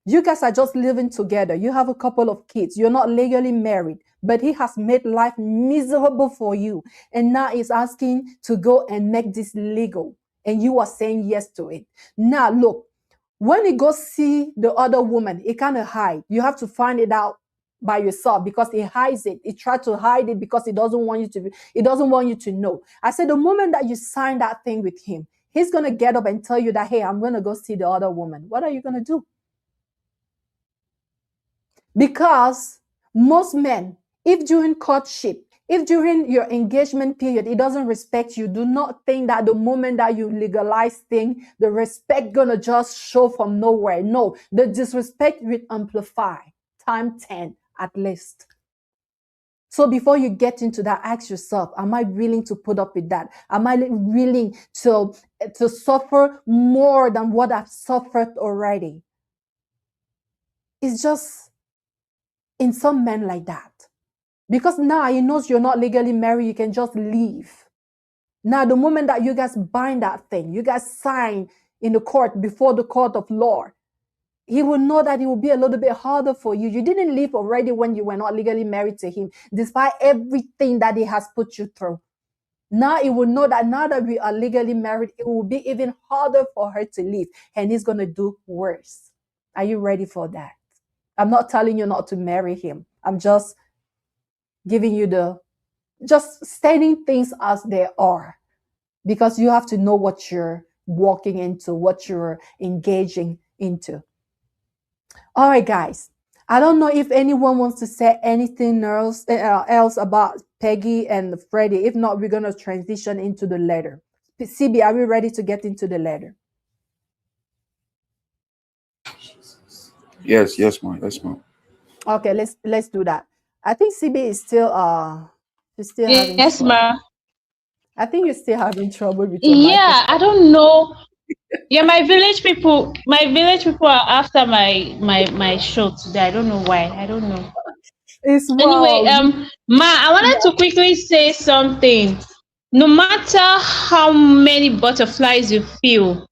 you guys are just living together. You have a couple of kids. You're not legally married, but he has made life miserable for you. And now he's asking to go and make this legal. And you are saying yes to it. Now, look, when he goes see the other woman, he kind of hide. You have to find it out by yourself because he hides it. He tried to hide it because he doesn't want you to he doesn't want you to know. I said the moment that you sign that thing with him, he's gonna get up and tell you that, hey, I'm gonna go see the other woman. What are you gonna do? Because most men, if during courtship, if during your engagement period, he doesn't respect you, do not think that the moment that you legalize thing, the respect gonna just show from nowhere. No, the disrespect will amplify time 10 at least. So before you get into that, ask yourself, am I willing to put up with that? Am I willing to suffer more than what I've suffered already? It's just in some men like that. Because now he knows you're not legally married, you can just leave. Now, the moment that you guys bind that thing, you guys sign in the court, before the court of law, he will know that it will be a little bit harder for you. You didn't leave already when you were not legally married to him, despite everything that he has put you through. Now he will know that now that we are legally married, it will be even harder for her to leave, and he's going to do worse. Are you ready for that? I'm not telling you not to marry him. I'm just giving you just stating things as they are, because you have to know what you're walking into, what you're engaging into. All right, guys. I don't know if anyone wants to say anything else about Peggy and Freddie. If not, we're going to transition into the letter. CB, are we ready to get into the letter? Yes, ma'am. Okay, let's do that. I think CB is still having Yes, trouble. ma. I think you're still having trouble with your Yeah, microphone. I don't know. Yeah, my village people are after my show today. I don't know why. I don't know. It's Anyway, wow. ma, I wanted to quickly say something. No matter how many butterflies you feel,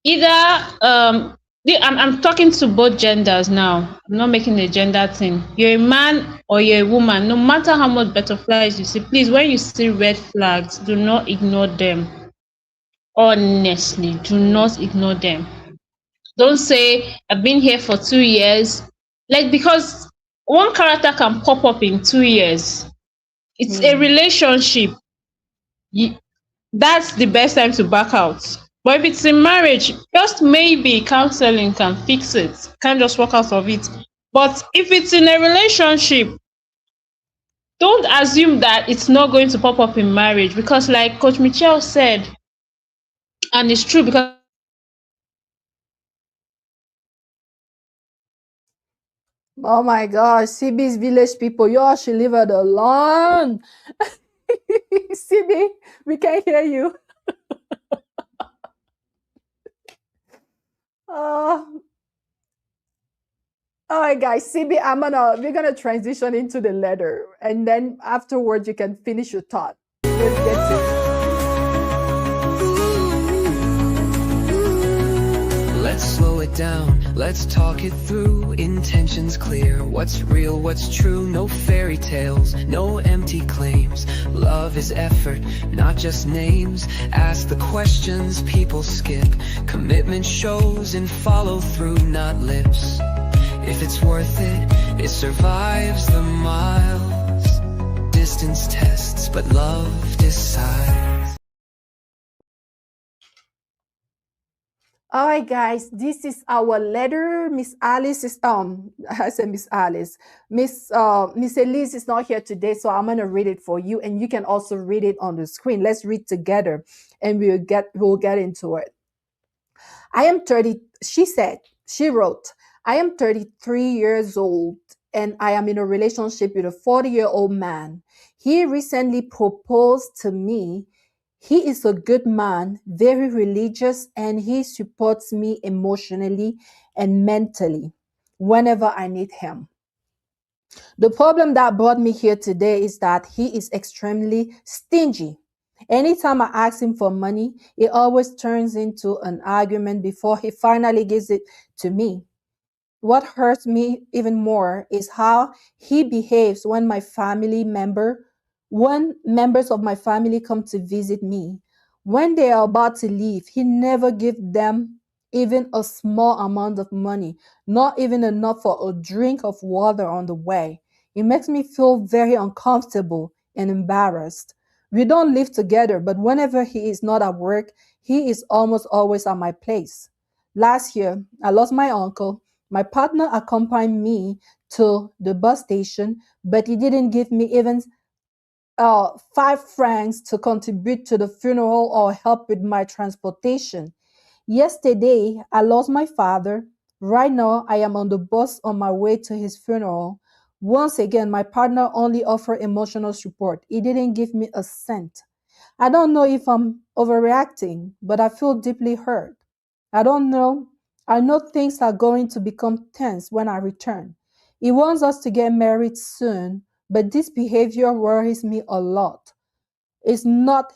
either I'm talking to both genders now. I'm not making a gender thing. You're a man or you're a woman. No matter how much butterflies you see, please, when you see red flags, do not ignore them. Honestly, do not ignore them. Don't say I've been here for 2 years. Like, because one character can pop up in 2 years. It's a relationship. That's the best time to back out. But if it's in marriage, just maybe counseling can fix it. Can't just walk out of it. But if it's in a relationship, don't assume that it's not going to pop up in marriage, because like Coach Michelle said, and it's true, because Oh my gosh, CB's village people, y'all should leave it alone. CB, we can't hear you. All right, guys, CB, we're gonna transition into the letter, and then afterwards you can finish your thought. Let's get to it. Let's slow it down, let's talk it through. Intentions clear, what's real, what's true. No fairy tales, no empty claims. Love is effort, not just names. Ask the questions people skip. Commitment shows in follow through, not lips. If it's worth it, it survives the miles. Distance tests, but love decides. All right, guys, this is our letter. Miss Alice is I said Miss Alice. Miss Elise is not here today, so I'm gonna read it for you, and you can also read it on the screen. Let's read together, and we'll get into it. I am 30. She wrote, I am 33 years old, and I am in a relationship with a 40-year-old man. He recently proposed to me. He is a good man, very religious, and he supports me emotionally and mentally whenever I need him. The problem that brought me here today is that he is extremely stingy. Anytime I ask him for money, it always turns into an argument before he finally gives it to me. What hurts me even more is how he behaves when members of my family come to visit me. When they are about to leave, he never gives them even a small amount of money, not even enough for a drink of water on the way. It makes me feel very uncomfortable and embarrassed. We don't live together, but whenever he is not at work, he is almost always at my place. Last year, I lost my uncle. My partner accompanied me to the bus station, but he didn't give me even 5 francs to contribute to the funeral or help with my transportation. Yesterday, I lost my father. Right now, I am on the bus on my way to his funeral. Once again, my partner only offered emotional support. He didn't give me a cent. I don't know if I'm overreacting, but I feel deeply hurt. I don't know. I know things are going to become tense when I return. He wants us to get married soon, but this behavior worries me a lot. It's not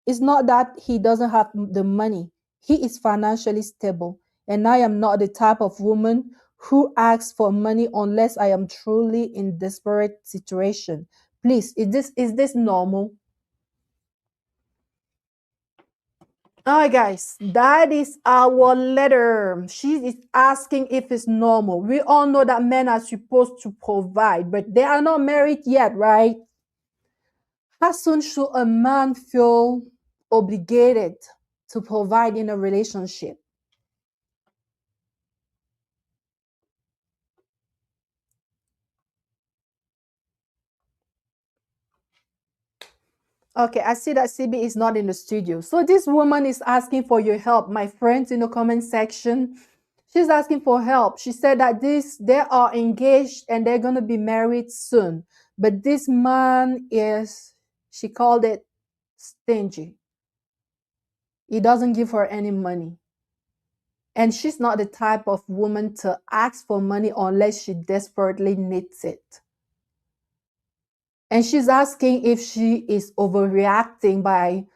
it's not that he doesn't have the money. He is financially stable, and I am not the type of woman who asks for money unless I am truly in desperate situation. Please, is this normal? All right, guys, that is our letter. She is asking if it's normal. We all know that men are supposed to provide, but they are not married yet, right? How soon should a man feel obligated to provide in a relationship? Okay, I see that CB is not in the studio. So this woman is asking for your help. My friends in the comment section, she's asking for help. She said that they are engaged and they're going to be married soon. But this man is, she called it stingy. He doesn't give her any money. And she's not the type of woman to ask for money unless she desperately needs it. And she's asking if she is overreacting by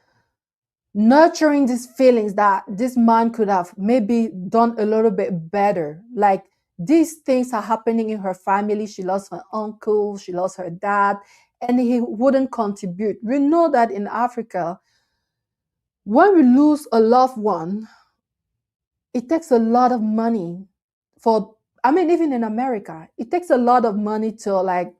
nurturing these feelings that this man could have maybe done a little bit better. Like these things are happening in her family. She lost her uncle, she lost her dad, and he wouldn't contribute. We know that in Africa, when we lose a loved one, it takes a lot of money for, I mean, even in America, it takes a lot of money to like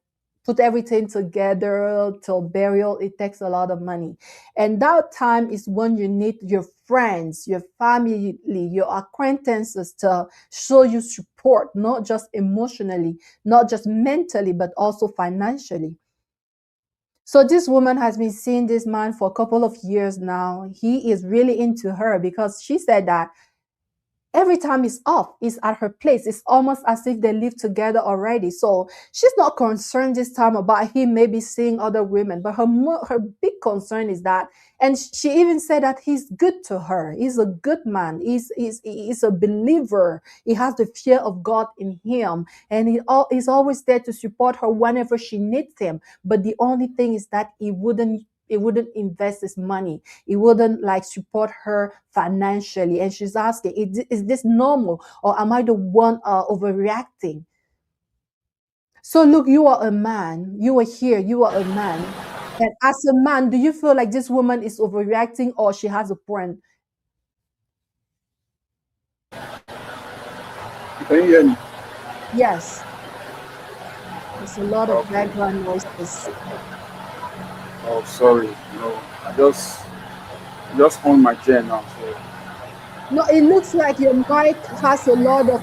put everything together till burial. It takes a lot of money. And that time is when you need your friends, your family, your acquaintances to show you support, not just emotionally, not just mentally, but also financially. So this woman has been seeing this man for a couple of years now. He is really into her because she said that every time he's off, he's at her place. It's almost as if they live together already. So she's not concerned this time about him maybe seeing other women, but her big concern is that, and she even said that he's good to her. He's a good man. He's a believer. He has the fear of God in him, and he's always there to support her whenever she needs him. But the only thing is that he wouldn't invest his money. He wouldn't like support her financially. And she's asking, is this normal, or am I the one overreacting? So look, you are a man. You are here. You are a man. And as a man, do you feel like this woman is overreacting or she has a point? Can you hear me? Yes. There's a lot of background noises. Oh, sorry. I just on my chair now. So. No, it looks like your mic has a lot of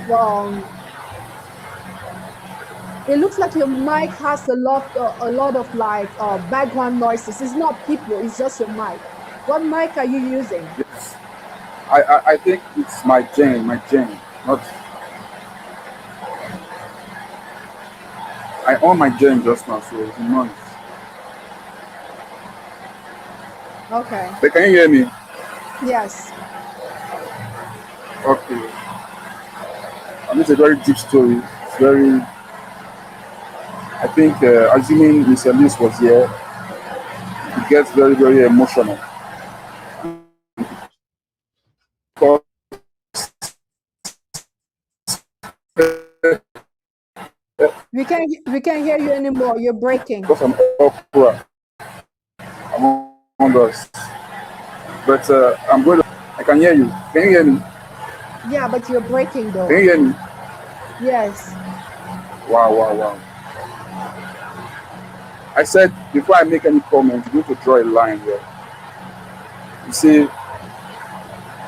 it looks like your mic has a lot of like background noises. It's not people, it's just your mic. What mic are you using? Yes. I think it's my gen, not. I on my gen just now, so it's noise. Okay. But can you hear me? Yes. Okay. And it's a very deep story. It's very. I think, assuming Miss Elise was here, it gets very, very emotional. Because We can't hear you anymore. You're breaking. I'm opera among us. But I can hear you. Can you hear me? Yeah, but you're breaking Can you though. hear me? Yes. Wow, wow, wow. I said before I make any comment, you need to draw a line here. You see,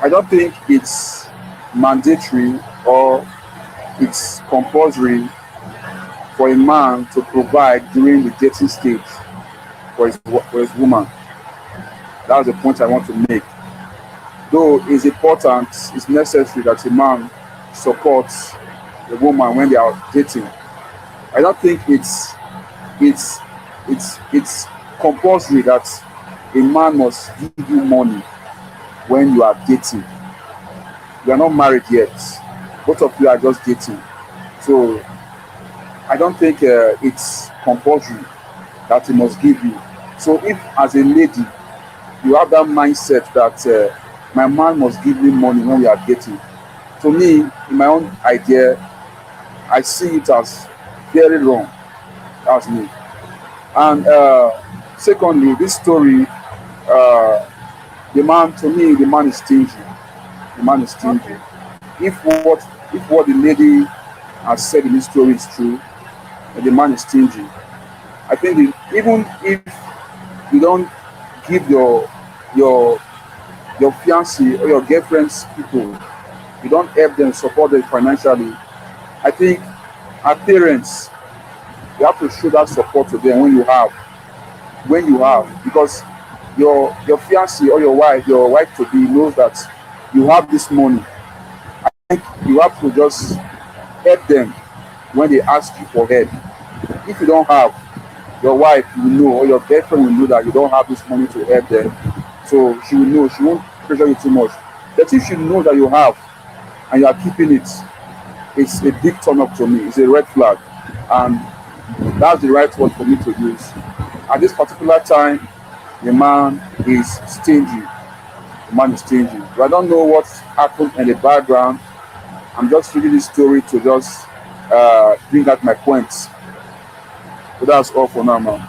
I don't think it's mandatory or it's compulsory for a man to provide during the dating stage for his woman. That's the point I want to make. Though it's important, it's necessary that a man supports the woman when they are dating. I don't think it's it's compulsory that a man must give you money when you are dating. You are not married yet. Both of you are just dating. So I don't think it's compulsory that he must give you. So if as a lady you have that mindset that my man must give me money when we are dating, to me, in my own idea, I see it as very wrong. That's me. And secondly, this story, uh, the man, to me, the man is stingy. The man is stingy. Okay. If what if what the lady has said in this story is true, then the man is stingy. I think even if you don't give your your fiancé or your girlfriend's people, you don't help them, support them financially. I think our parents, you have to show that support to them when you have, because your fiancé or your wife to be knows that you have this money. You have to just help them when they ask you for help. If you don't have, your wife will know or your girlfriend will know that you don't have this money to help them. So she will know, she won't pressure you too much. But if she knows that you have and you are keeping it, it's a big turn up to me. It's a red flag. And that's the right word for me to use. At this particular time, the man is stingy. The man is stingy. But I don't know what's happened in the background. I'm just reading this story to just bring out my points. So that's all for now, man.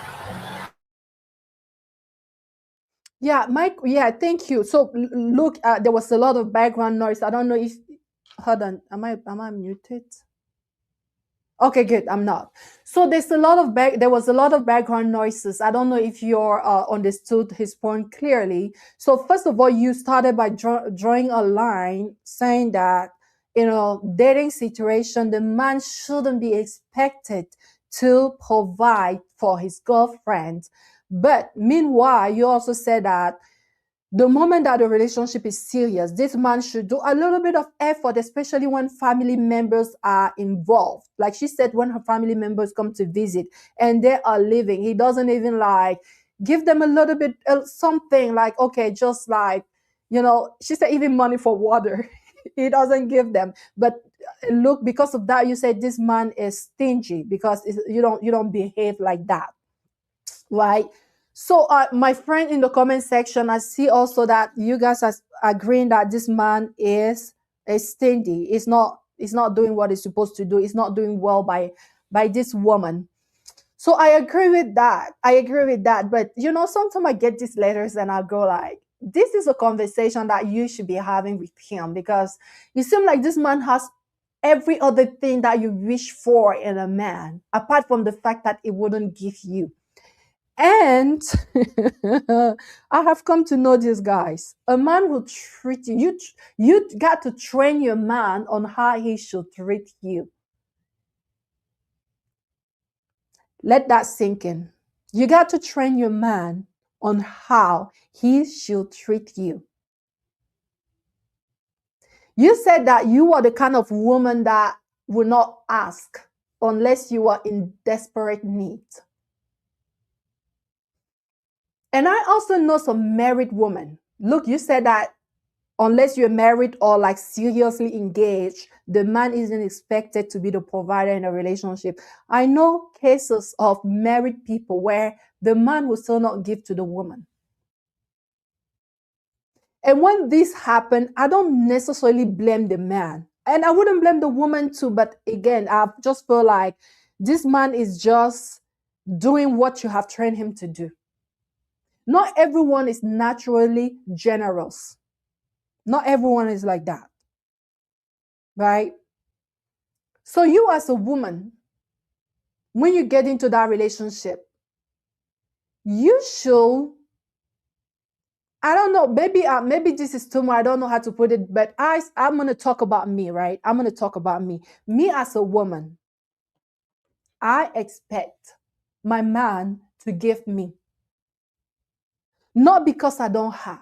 Yeah, Mike. Yeah, thank you. So look, there was a lot of background noise. I don't know if. Hold on. Am I muted? Okay, good. I'm not. So there was a lot of background noises. I don't know if you're understood his point clearly. So first of all, you started by drawing a line saying that in a dating situation, the man shouldn't be expected to provide for his girlfriend. But meanwhile, you also said that the moment that the relationship is serious, this man should do a little bit of effort, especially when family members are involved. Like she said, when her family members come to visit and they are living, he doesn't even like give them a little bit something like, okay, just like, she said even money for water. He doesn't give them. But look, because of that, you said this man is stingy because you don't behave like that, right? So, my friend in the comment section, I see also that you guys are agreeing that this man is a stingy. He's not doing what he's supposed to do. He's not doing well by this woman. So I agree with that. I agree with that. But sometimes I get these letters and I go like, this is a conversation that you should be having with him because you seem like this man has every other thing that you wish for in a man, apart from the fact that he wouldn't give you. And I have come to know these guys. A man will treat you. You got to train your man on how he should treat you. Let that sink in. You got to train your man on how he should treat you. You said that you are the kind of woman that will not ask unless you are in desperate need. And I also know some married women. Look, you said that unless you're married or like seriously engaged, the man isn't expected to be the provider in a relationship. I know cases of married people where the man will still not give to the woman. And when this happened, I don't necessarily blame the man. And I wouldn't blame the woman too. But again, I just feel like this man is just doing what you have trained him to do. Not everyone is naturally generous. Not everyone is like that. right? So you as a woman, when you get into that relationship, you should, I don't know, maybe this is too much. I don't know how to put it, but I'm going to talk about me, right? I'm going to talk about me. Me as a woman, I expect my man to give me, not because I don't have,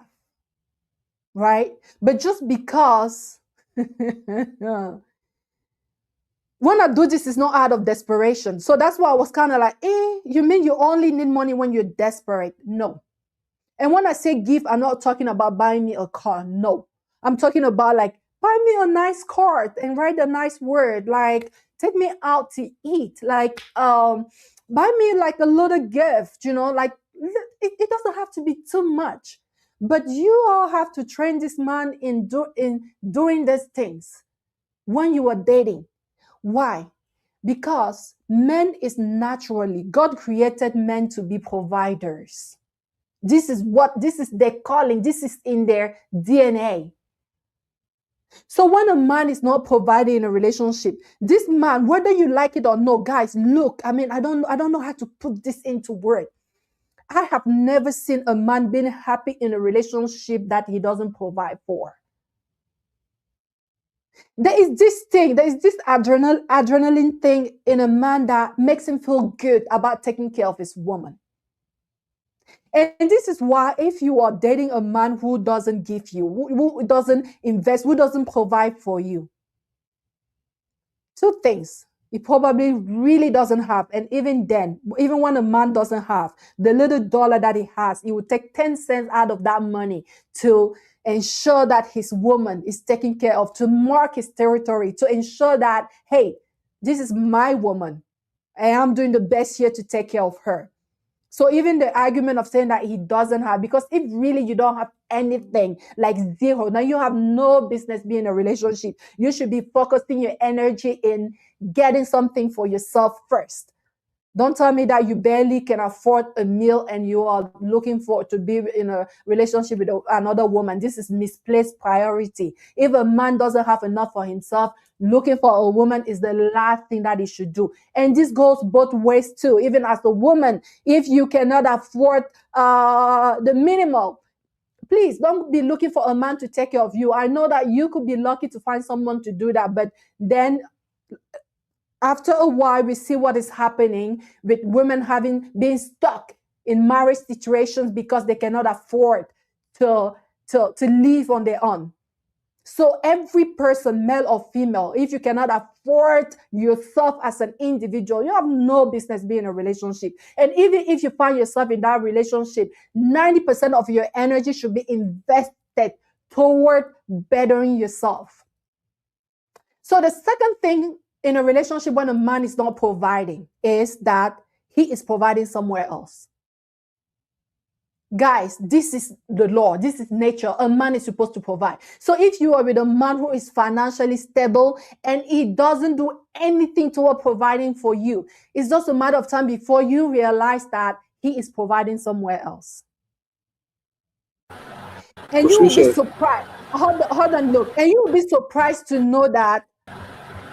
right? But just because when I do this, it's not out of desperation. So that's why I was kind of like, you mean you only need money when you're desperate? No. And when I say give, I'm not talking about buying me a car. No. I'm talking about like, buy me a nice card and write a nice word. Like, take me out to eat. Like, buy me like a little gift, like it doesn't have to be too much. But you all have to train this man in doing these things when you are dating. Why? Because men is naturally, God created men to be providers. This is their calling. This is in their DNA. So when a man is not providing in a relationship, this man, whether you like it or not, guys, look, I don't know how to put this into words. I have never seen a man being happy in a relationship that he doesn't provide for. There is this adrenaline thing in a man that makes him feel good about taking care of his woman. And this is why if you are dating a man who doesn't give you, who doesn't invest, who doesn't provide for you, two things. He probably really doesn't have. And even then, even when a man doesn't have, the little dollar that he has, he will take 10 cents out of that money to ensure that his woman is taken care of, to mark his territory, to ensure that, hey, this is my woman, and I'm doing the best here to take care of her. So even the argument of saying that he doesn't have, because if really you don't have anything, like zero, now you have no business being in a relationship. You should be focusing your energy in getting something for yourself first. Don't tell me that you barely can afford a meal and you are looking for to be in a relationship with another woman. This is misplaced priority. If a man doesn't have enough for himself, looking for a woman is the last thing that he should do. And this goes both ways too. Even as a woman, if you cannot afford the minimum, please don't be looking for a man to take care of you. I know that you could be lucky to find someone to do that, but then after a while, we see what is happening with women being stuck in marriage situations because they cannot afford to live on their own. So every person, male or female, if you cannot afford yourself as an individual, you have no business being in a relationship. And even if you find yourself in that relationship, 90% of your energy should be invested toward bettering yourself. So the second thing in a relationship when a man is not providing is that he is providing somewhere else. Guys, this is the law. This is nature. A man is supposed to provide. So if you are with a man who is financially stable and he doesn't do anything toward providing for you, it's just a matter of time before you realize that he is providing somewhere else. And you will be surprised. Hold on, look. And you will be surprised to know that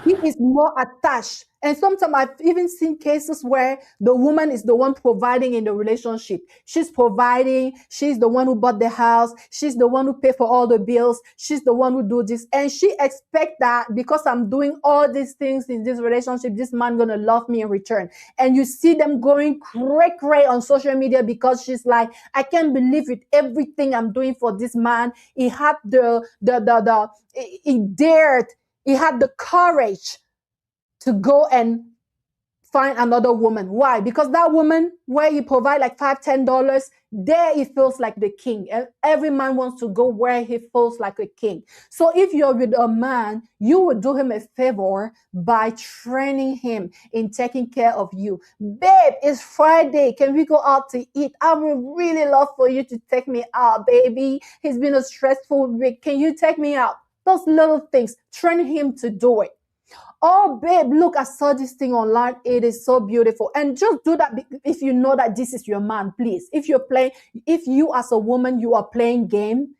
he is more attached. And sometimes I've even seen cases where the woman is the one providing in the relationship. She's providing. She's the one who bought the house. She's the one who paid for all the bills. She's the one who do this. And she expects that because I'm doing all these things in this relationship, this man going to love me in return. And you see them going cray on social media because she's like, I can't believe it. Everything I'm doing for this man. He had he dared. He had the courage to go and find another woman. Why? Because that woman, where he provide like $5, $10, there he feels like the king. Every man wants to go where he feels like a king. So if you're with a man, you would do him a favor by training him in taking care of you. Babe, it's Friday. Can we go out to eat? I would really love for you to take me out, baby. It's been a stressful week. Can you take me out? Those little things, train him to do it. Oh, babe, look, I saw this thing online. It is so beautiful. And just do that if you know that this is your man, please. If you as a woman, you are playing game,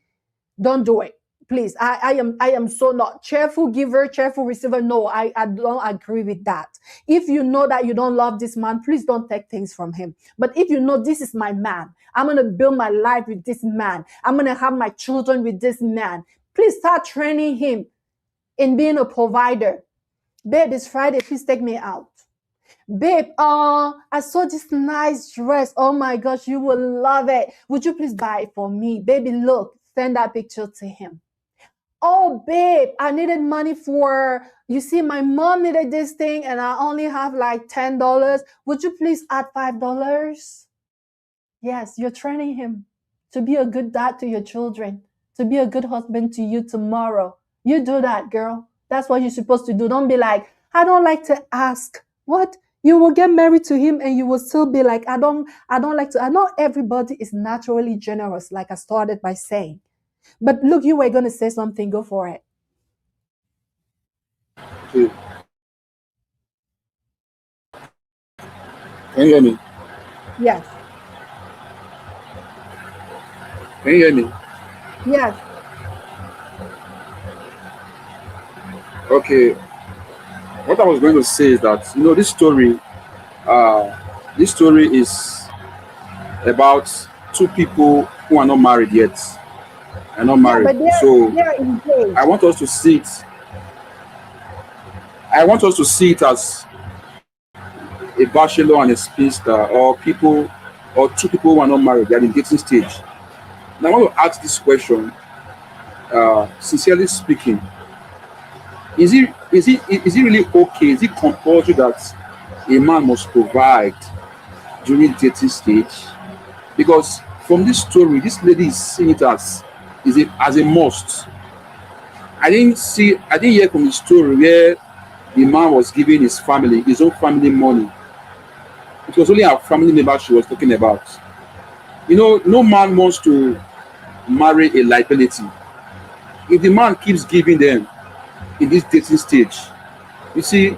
don't do it. please, I am so not cheerful giver, cheerful receiver. No, I don't agree with that. If you know that you don't love this man, please don't take things from him. But if you know this is my man, I'm gonna build my life with this man, I'm gonna have my children with this man, please start training him in being a provider. Babe, this Friday, please take me out. Babe, I saw this nice dress. Oh my gosh, you will love it. Would you please buy it for me? Baby, look, send that picture to him. Oh, babe, I needed money for, you see, my mom needed this thing and I only have like $10. Would you please add $5? Yes, you're training him to be a good dad to your children, to be a good husband to you tomorrow. You do that, girl. That's what you're supposed to do. Don't be like, I don't like to ask. What? You will get married to him and you will still be like, I don't like to. I know everybody is naturally generous, like I started by saying. But look, you were going to say something. Go for it. Okay. Can you hear me? Yes. Can you hear me? Yes. Okay. What I was going to say is that this story is about two people who are not married yet. Are not Yeah, married. but So they're engaged. I want us to see it. I want us to see it as a bachelor and a spinster, or two people who are not married. They are in the dating stage. Now I want to ask this question. Sincerely speaking, is it really okay? Is it compulsory that a man must provide during the dating stage? Because from this story, this lady is seeing it as a must. I didn't hear from the story where the man was giving his own family money. It was only her family member she was talking about. No man wants to marry a liability. If the man keeps giving them in this dating stage, you see,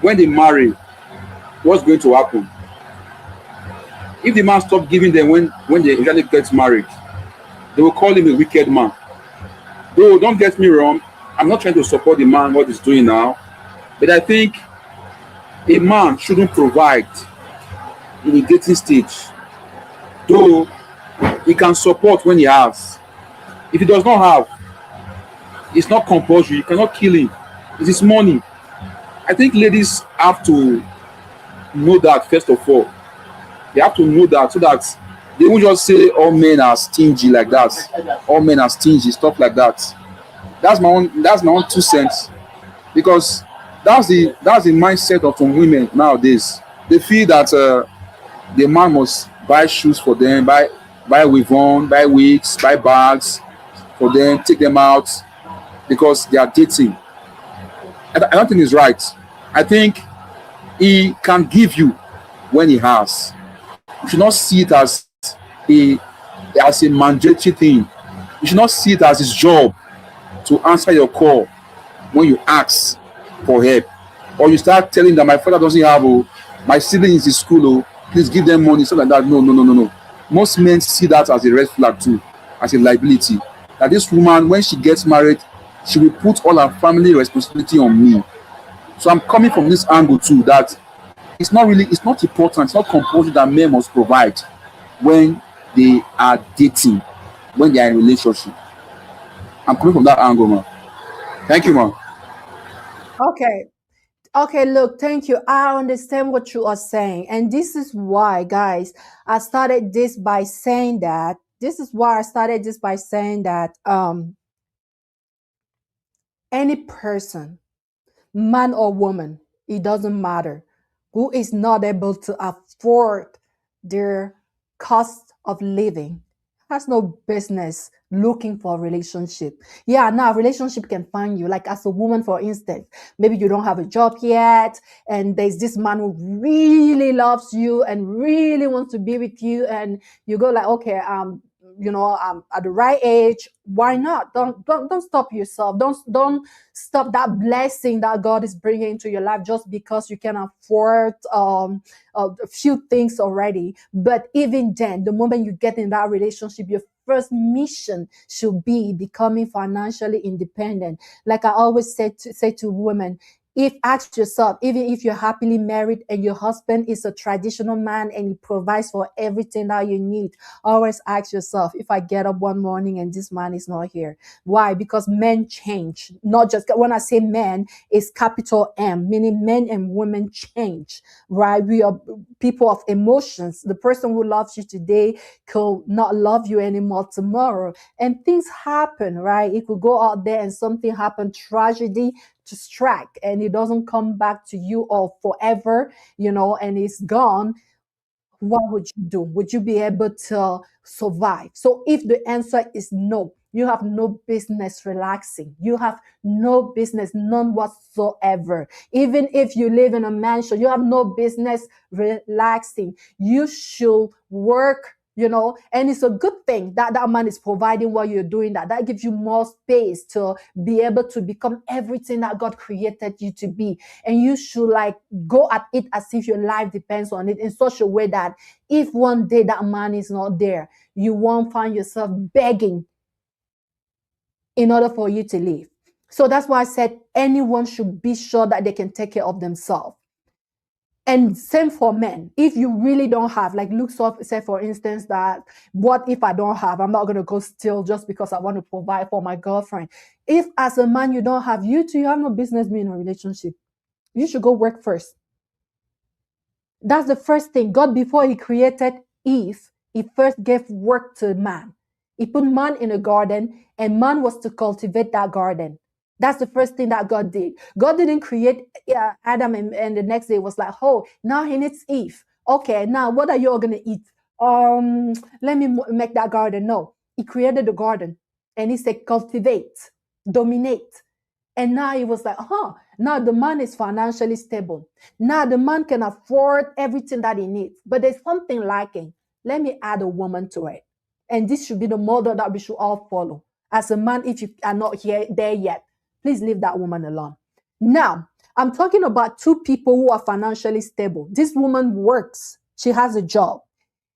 when they marry, what's going to happen? If the man stops giving them when they eventually get married, they will call him a wicked man. Bro, don't get me wrong. I'm not trying to support the man what he's doing now, but I think a man shouldn't provide in the dating stage. Though he can support when he has. If he does not have, it's not compulsory. You cannot kill him. It's his money. I think ladies have to know that first of all. They have to know that so that they won't just say all men are stingy like that. All men are stingy, stuff like that. That's my own 2 cents. Because that's the mindset of some women nowadays. They feel that the man must buy shoes for them, buy Weave on, buy wigs, buy bags for them, take them out because they are dating. I don't think it's right. I think he can give you when he has. You should not see it as a mandatory thing. You should not see it as his job to answer your call when you ask for help, or you start telling that my father doesn't have my siblings in school, please give them money, something like that. No. Most men see that as a red flag too, as a liability. That this woman, when she gets married, she will put all her family responsibility on me. So I'm coming from this angle too, that it's not important, it's not compulsory that men must provide when they are dating, when they are in a relationship. I'm coming from that angle, man. Thank you, man. Okay, look, thank you. I understand what you are saying. And this is why, guys, I started this by saying that. This is why I started this by saying that any person, man or woman, it doesn't matter, who is not able to afford their cost of living has no business looking for a relationship. Yeah, now relationship can find you. Like as a woman, for instance, maybe you don't have a job yet, and there's this man who really loves you and really wants to be with you, and you go like, okay, I'm at the right age. Why not? Don't stop yourself. Don't stop that blessing that God is bringing into your life just because you can afford a few things already. But even then, the moment you get in that relationship, you first mission should be becoming financially independent. Like I always say to women, if ask yourself, even if you're happily married and your husband is a traditional man and he provides for everything that you need, always ask yourself, if I get up one morning and this man is not here, why? Because men change. Not just when I say men, it's capital M, meaning men and women change, right? We are people of emotions. The person who loves you today could not love you anymore tomorrow, and things happen, right? It could go out there and something happen, tragedy to strike, and it doesn't come back to you or forever, and it's gone. What would you do? Would you be able to survive? So if the answer is no, you have no business relaxing. You have no business, none whatsoever. Even if you live in a mansion, you have no business relaxing. You should work, and it's a good thing that that man is providing while you're doing that. That gives you more space to be able to become everything that God created you to be. And you should go at it as if your life depends on it, in such a way that if one day that man is not there, you won't find yourself begging in order for you to live. So that's why I said anyone should be sure that they can take care of themselves. And same for men. If you really don't have, like Luke said, for instance, that what if I don't have? I'm not going to go steal just because I want to provide for my girlfriend. If as a man you don't have, you have no business being in a relationship. You should go work first. That's the first thing. God, before he created Eve, he first gave work to man. He put man in a garden, and man was to cultivate that garden. That's the first thing that God did. God didn't create Adam and the next day was like, oh, now he needs Eve. Okay, now what are you all going to eat? Let me make that garden. No, he created the garden and he said, cultivate, dominate. And now he was like, now the man is financially stable. Now the man can afford everything that he needs, but there's something lacking. Let me add a woman to it. And this should be the model that we should all follow. As a man, if you are not there yet, please leave that woman alone. Now, I'm talking about two people who are financially stable. This woman works. She has a job.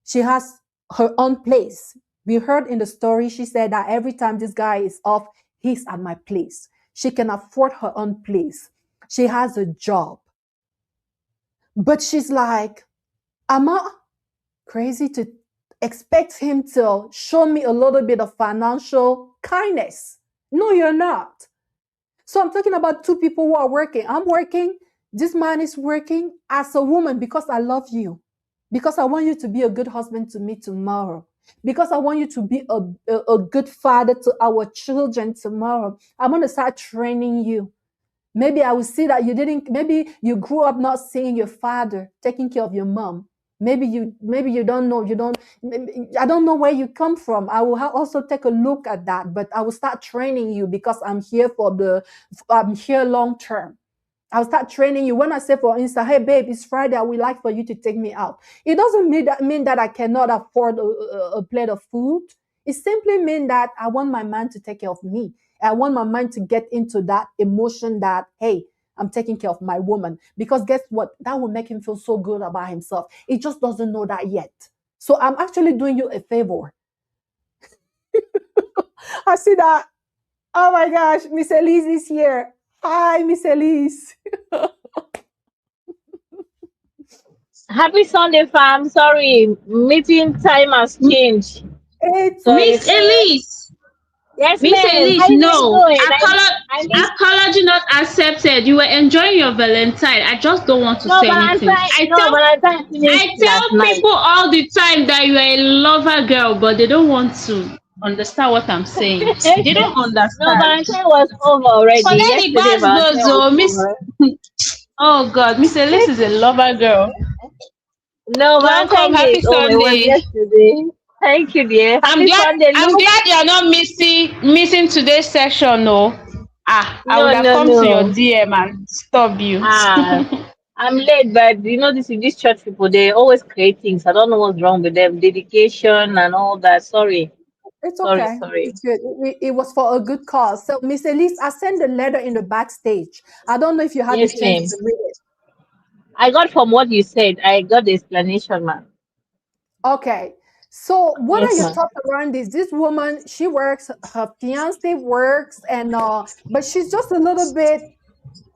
She has her own place. We heard in the story, she said that every time this guy is off, he's at my place. She can afford her own place. She has a job. But she's like, am I crazy to expect him to show me a little bit of financial kindness? No, you're not. So I'm talking about two people who are working. I'm working. This man is working. As a woman, because I love you. Because I want you to be a good husband to me tomorrow. Because I want you to be a good father to our children tomorrow. I'm going to start training you. Maybe I will see that maybe you grew up not seeing your father taking care of your mom. Maybe you don't know, I don't know where you come from. I will also take a look at that, but I will start training you because I'm here I'm here long term. I'll start training you. When I say, for instance, hey babe, it's Friday, I would like for you to take me out. It doesn't mean that I cannot afford a plate of food. It simply means that I want my man to take care of me. I want my man to get into that emotion that, hey, I'm taking care of my woman. Because guess what? That will make him feel so good about himself. He just doesn't know that yet. So I'm actually doing you a favor. I see that. Oh my gosh, Miss Elise is here. Hi, Miss Elise. Happy Sunday, fam. Sorry, meeting time has changed. Sorry. Miss Elise. Yes, Miss ma'am. Elise, How you no. doing? I missed. Apology not accepted. You were enjoying your Valentine. I just don't want to No, say Valentine. anything. Valentine finished I tell last night. people all the time that you are a lover girl, but they don't want to understand what I'm saying. They don't No, understand. Valentine was over already. Forget the Yesterday, bad Valentine girls, was Miss. over. Oh God, Miss Elise is a lover girl. No, Welcome, Valentine Day happy is over. It was Sunday. yesterday. Thank you, dear. I'm Happy glad. Sunday, I'm Luke. glad you're not missing today's session. No. I would have come to your No. DM and stop you. I'm late, but these church people, they always create things. I don't know what's wrong with them. Dedication and all that. Sorry. It's Sorry, okay. sorry. It's good. It was for a good cause. So, Miss Elise, I sent the letter in the backstage. I don't know if you had the Yes, chance ma'am. to read it. I got from what you said. I got the explanation, ma'am. Okay. So what are Yes, your ma'am. thoughts around this? This woman, she works, her fiance works, and but she's just a little bit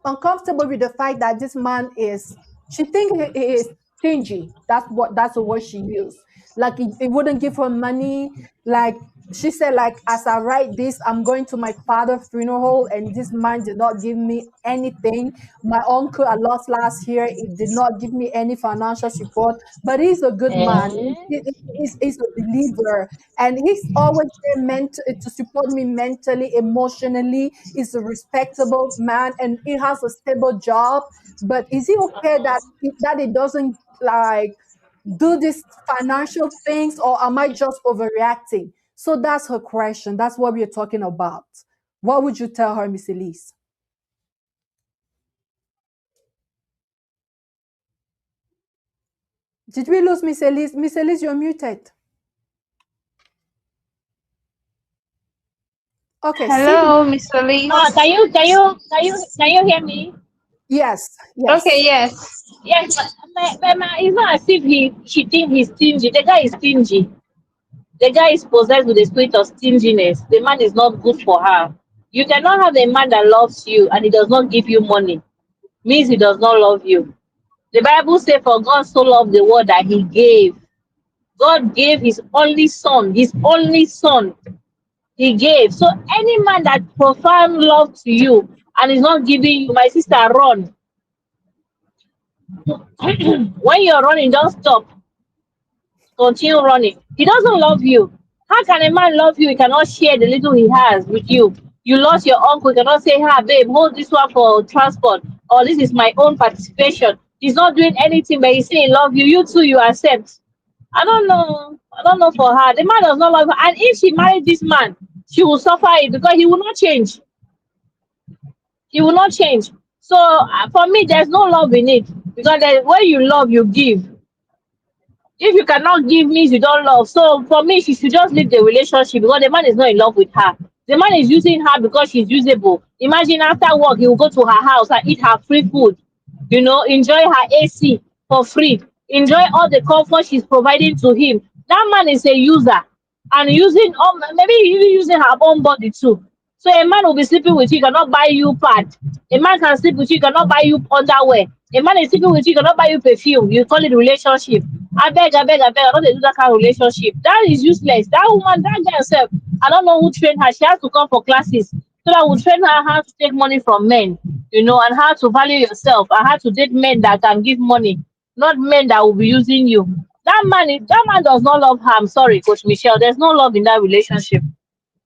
uncomfortable with the fact that this man is, she thinks he is stingy. That's the word she used. Like he wouldn't give her money. Like she said, like as I write this, I'm going to my father's funeral, and this man did not give me anything. My uncle I lost last year, he did not give me any financial support, but he's a good man. Eh? He's a believer, and he's always there meant to support me mentally, emotionally. He's a respectable man, and he has a stable job. But is it okay that it doesn't like do these financial things, or am I just overreacting? So that's her question. That's what we're talking about. What would you tell her, Miss Elise? Did we lose Miss Elise? Miss Elise, you're muted. Okay, Sydney. Hello, Miss Oh, Elise. can you hear me? Yes, Okay, yes. yes. Yes, it's not as if she think he's stingy. The guy is stingy. The guy is possessed with the spirit of stinginess. The man is not good for her. You cannot have a man that loves you and he does not give you money. Means he does not love you. The Bible says, "For God so loved the world that he gave." God gave his only son. His only son he gave. So any man that profound love to you and is not giving you, my sister, run. When you're running, don't stop. Continue running. He doesn't love you. How can a man love you? He cannot share the little he has with you. You lost your uncle. You cannot say, "Ah, babe, hold this one for transport," or "This is my own participation." He's not doing anything, but he's saying, "Love you." You too, you accept. I don't know. I don't know for her. The man does not love her. And if she married this man, she will suffer it because he will not change. He will not change. So for me, there's no love in it. Because when you love, you give. If you cannot give means you don't love. So for me, she should just leave the relationship because the man is not in love with her. The man is using her because she's usable. Imagine after work, he will go to her house and eat her free food. Enjoy her AC for free. Enjoy all the comfort she's providing to him. That man is a user and using maybe even using her own body too. So a man will be sleeping with you, cannot buy you pad. A man can sleep with you, cannot buy you underwear. A man is sleeping with you, cannot buy you perfume. You call it relationship. I beg, I don't dey do that kind of relationship. That is useless. That woman, that girl herself, I don't know who trained her. She has to come for classes so that will train her how to take money from men, and how to value yourself and how to date men that can give money, not men that will be using you. That man does not love her. I'm sorry, Coach Michelle. There's no love in that relationship.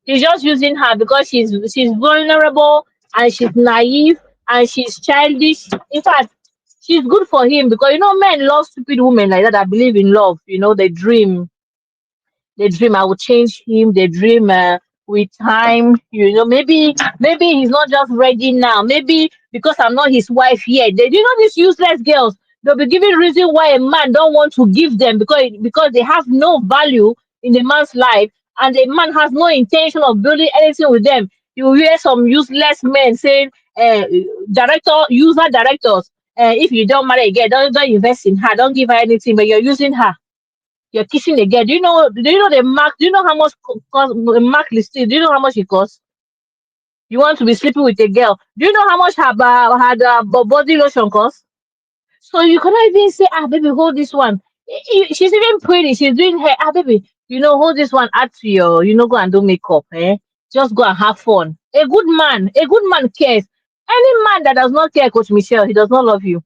He's just using her because she's vulnerable and she's naive and she's childish. In fact, she's good for him because men love stupid women like that that believe in love. They dream I will change him. They dream with time, maybe he's not just ready now. Maybe because I'm not his wife yet. These useless girls, they'll be giving reason why a man don't want to give them because they have no value in the man's life and the man has no intention of building anything with them. You hear some useless men saying, user directors, if you don't marry again, don't invest in her, don't give her anything, but you're using her. You're kissing a girl. Do you know the mark? Do you know how much cost the mark listed? Do you know how much it costs? You want to be sleeping with a girl. Do you know how much her body lotion costs? So you cannot even say, baby, hold this one. She's even pretty. She's doing hair. Baby, hold this one. Add to your, go and do makeup. Just go and have fun. A good man cares. Any man that does not care, Coach Michelle, he does not love you.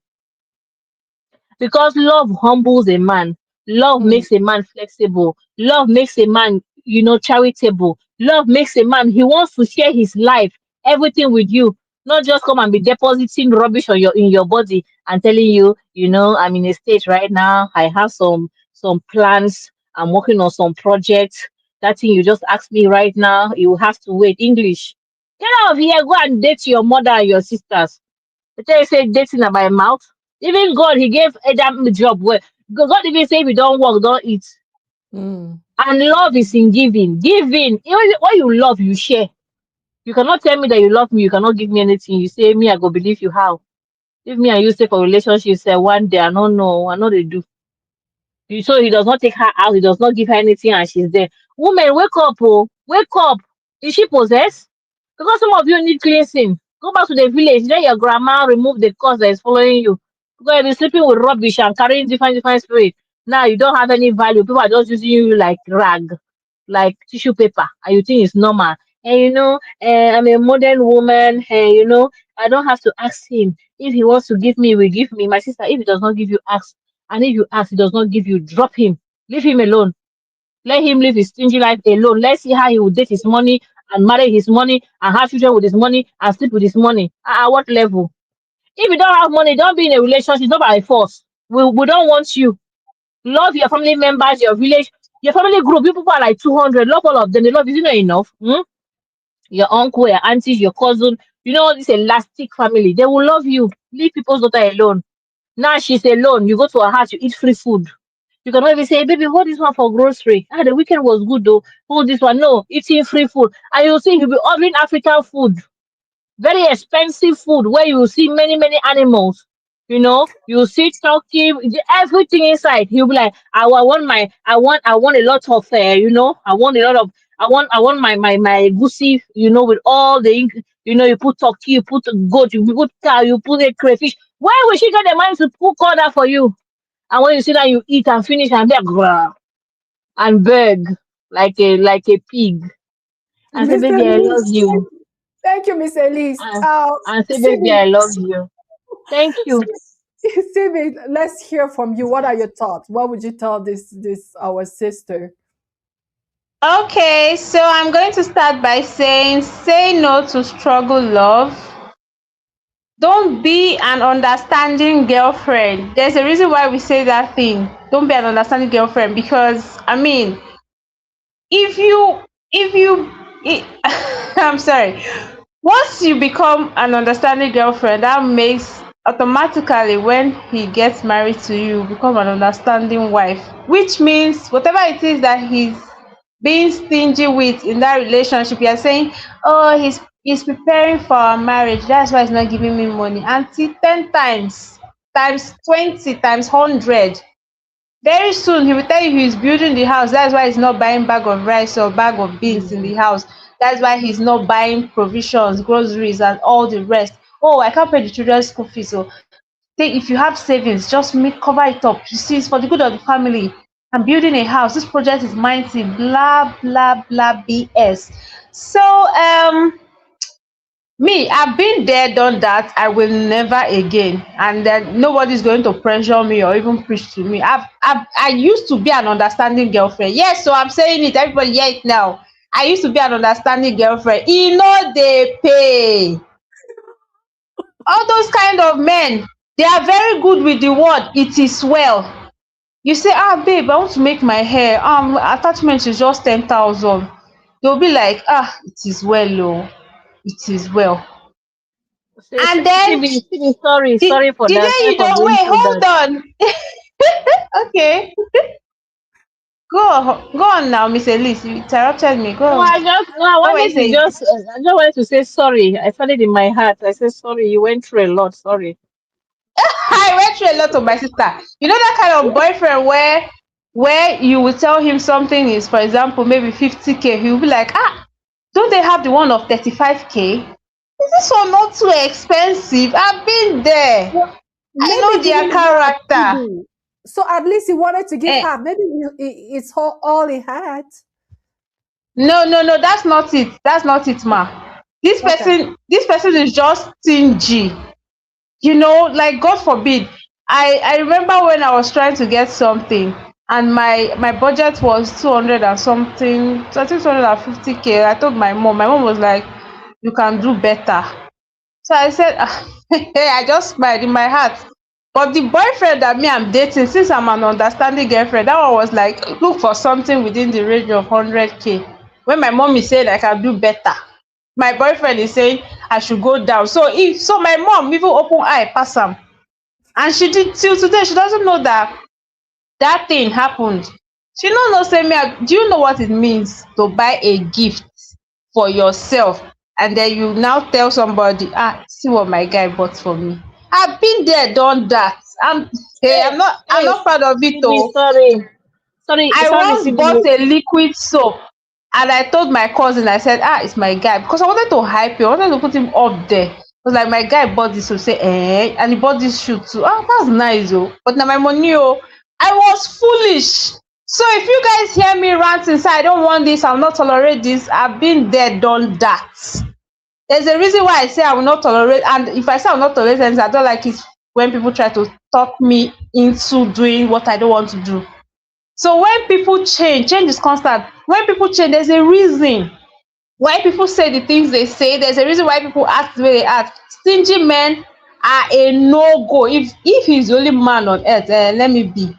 Because love humbles a man. Love Mm. makes a man flexible. Love makes a man, charitable. Love makes a man, he wants to share his life, everything with you, not just come and be depositing rubbish on in your body and telling you, I'm in a state right now. I have some plans. I'm working on some projects. That thing you just asked me right now, you have to wait. English. Get out of here. Go and date your mother and your sisters. They tell you say dating by mouth. Even God, He gave Adam the job where God even say if you don't work, don't eat. Mm. And love is in giving. Giving. Even what you love, you share. You cannot tell me that you love me, you cannot give me anything. You say me, I go believe you how. If me and you stay for relationship, say one day, I don't know, I know they do. So he does not take her out, he does not give her anything, and she's there. Woman, wake up, oh, wake up. Is she possessed? Because some of you need cleansing. Go back to the village, let your grandma remove the curse that is following you. Because you've been sleeping with rubbish and carrying different spirits. Now you don't have any value. People are just using you like rag, like tissue paper, and you think it's normal. And I'm a modern woman, and I don't have to ask him. If he wants to give me, he will give me. My sister, if he does not give you, ask. And if you ask, he does not give you, drop him. Leave him alone. Let him live his stingy life alone. Let's see how he will date his money and marry his money and have children with his money and sleep with his money. At what level? If you don't have money, don't be in a relationship, not by force. We don't want you. Love your family members, your village, your family group. You people are like 200. Love all of them. They love you. Is it not enough? Your uncle, your aunties, your cousin. This elastic family. They will love you. Leave people's daughter alone. Now she's alone. You go to her house, you eat free food. You cannot even say, baby, hold this one for grocery. The weekend was good though. Hold this one. No, eating free food. And you'll see he'll be ordering African food, very expensive food, where you will see many, many animals. You see turkey, everything inside. He'll be like, I want a lot of, I want my goosey, with all the, you put turkey, you put goat, you put cow, you put a crayfish. Where will she get the money to cook all that for you? And when you see that, you eat and finish and beg, and beg like a pig, and say, Miss baby, I love Elise, you. thank you, Miss Elise. And say, baby, Simi, I love you. Thank you. Simi, let's hear from you. What are your thoughts? What would you tell this our sister? Okay, so I'm going to start by saying say no to struggle love. Don't be an understanding girlfriend. There's a reason why we say that thing. Don't be an understanding girlfriend, because if you I'm sorry. Once you become an understanding girlfriend, that makes automatically when he gets married to you, become an understanding wife, which means whatever it is that he's being stingy with in that relationship, you're saying, oh, he's preparing for our marriage, that's why he's not giving me money. Until 10 times 20 times 100, very soon he will tell you he's building the house, that's why he's not buying bag of rice or bag of beans in the house, that's why he's not buying provisions, groceries and all the rest. Oh, I can't pay the children's school fees, so if you have savings, just cover it up. You see, it's for the good of the family. I'm building a house, this project is mighty, blah blah blah BS. So me, I've been there, done that. I will never again, and then nobody's going to pressure me or even preach to me. I used to be an understanding girlfriend. Yes, so I'm saying it, everybody hear it now. I used to be an understanding girlfriend. They pay. All those kind of men, they are very good with the word it is well. You say, babe, I want to make my hair. Attachment is just 10,000. They'll be like, it is well, oh, it is well. And then Sorry for the that. day Sorry you for don't going wait, through hold that. on. Okay. Go on now, Miss Elise. You interrupted me. Go No, on. I What were you wanted to saying? I just wanted to say sorry. I felt it in my heart. I said sorry. You went through a lot. Sorry. I went through a lot of my sister. You know that kind of boyfriend where you will tell him something is, for example, maybe 50K. He will be like, don't they have the one of 35K? Is this one not too expensive? I've been there. Well, I maybe know he their didn't have character. to. So at least he wanted to give Eh, her. Maybe it's all he had. no, that's not it. That's not it, ma. Okay. This person is just stingy. Like God forbid. I remember when I was trying to get something and my budget was 200 and something, I think 250K. I told my mom was like, you can do better. So I said, I just smiled in my heart. But the boyfriend that I'm dating, since I'm an understanding girlfriend, that one was like, look for something within the range of 100K. When my mom is saying I can do better, my boyfriend is saying I should go down. So my mom even open eye pass am, and she did till today. She doesn't know that thing happened. She no know say me. Do you know what it means to buy a gift for yourself and then you now tell somebody, see what my guy bought for me? I've been there, done that. I'm Hey, I'm hey, not proud of it Stingy, though. I sorry, once Stingy. bought a liquid soap and I told my cousin, I said, it's my guy. Because I wanted to hype him, I wanted to put him up there. It was like, my guy bought this, so say, and he bought this shoe too. Oh, that's nice, oh. But now my money, oh, I was foolish. So if you guys hear me ranting, say, I don't want this, I'll not tolerate this, I've been there, done that. There's a reason why I say I will not tolerate, and if I say I will not tolerate anything, I don't like it when people try to talk me into doing what I don't want to do. So when people change is constant. When people change, there's a reason why people say the things they say. There's a reason why people act the way they act. Stingy men are a no-go. If he's the only man on earth, let me be.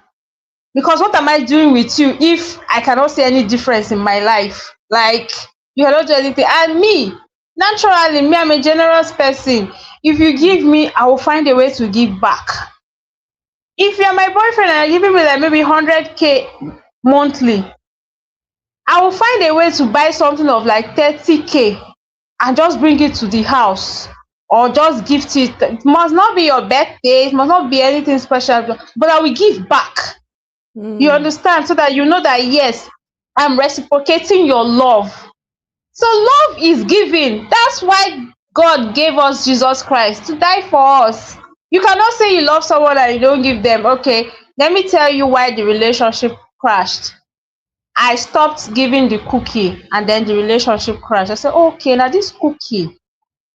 Because what am I doing with you if I cannot see any difference in my life? Like, you cannot do anything. And me, naturally, I'm a generous person. If you give me, I will find a way to give back. If you're my boyfriend and you're giving me like maybe 100K monthly, I will find a way to buy something of like 30K and just bring it to the house or just gift it. It must not be your birthday, it must not be anything special, but I will give back. You understand? So that you know that yes, I'm reciprocating your love. So love is giving. That's why God gave us Jesus Christ to die for us. You cannot say you love someone and you don't give them. Okay, let me tell you why the relationship crashed. I stopped giving the cookie and then the relationship crashed. I said, okay, now this cookie,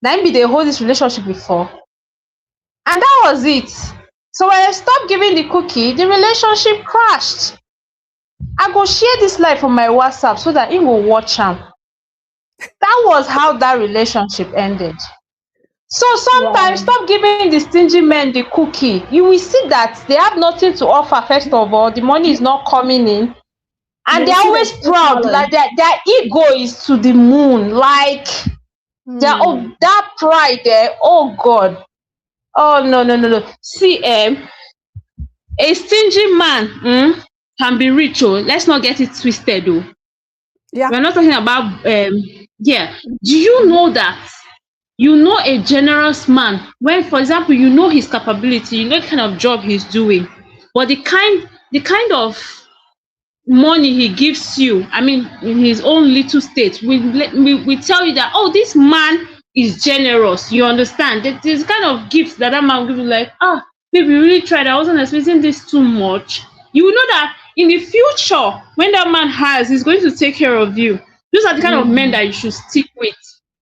now be they hold this relationship before. And that was it. So when I stopped giving the cookie, the relationship crashed. I go share this live on my WhatsApp so that he will watch them. That was how that relationship ended. So sometimes stop giving the stingy men the cookie. You will see that they have nothing to offer, first of all. The money is not coming in. And they're always proud. Like their ego is to the moon. Like that pride there. Oh God. Oh no. See, a stingy man can be rich. Oh, let's not get it twisted though. Yeah. We're not talking about yeah. Do you know that? You know a generous man when, for example, you know his capability, you know the kind of job he's doing, but the kind of money he gives you, I mean, in his own little state, we tell you that, oh, this man is generous. You understand? There's kind of gifts that man will give you, like, baby, you really tried. I wasn't expecting this too much. You will know that in the future, when that man he's going to take care of you. Those are the kind of men that you should stick with.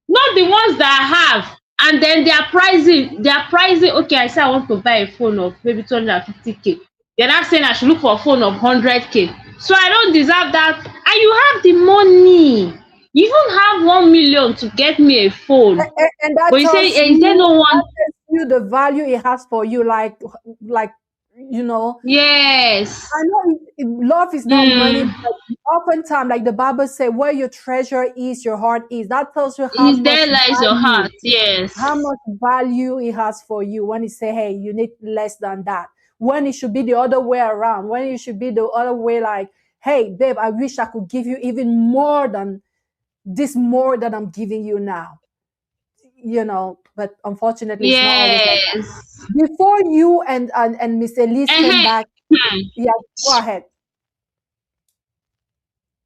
Not the ones that have, and then they are pricing. Okay, I say I want to buy a phone of maybe 250K. They're not saying I should look for a phone of 100K. So I don't deserve that. And you have the money. You even have 1 million to get me a phone. And that but you say, is there no one? You the value it has for you, like you know. Yes. I know love is not money, but oftentimes, like the Bible says, where your treasure is, your heart is. That tells you how much there lies your heart. Yes. How much value it has for you when you say, hey, you need less than that. When it should be the other way around. When it should be the other way, like, hey, babe, I wish I could give you even more than this, more than I'm giving you now. You know, but unfortunately, it's not always like that. Before you and Miss Elise came back, yeah, go ahead.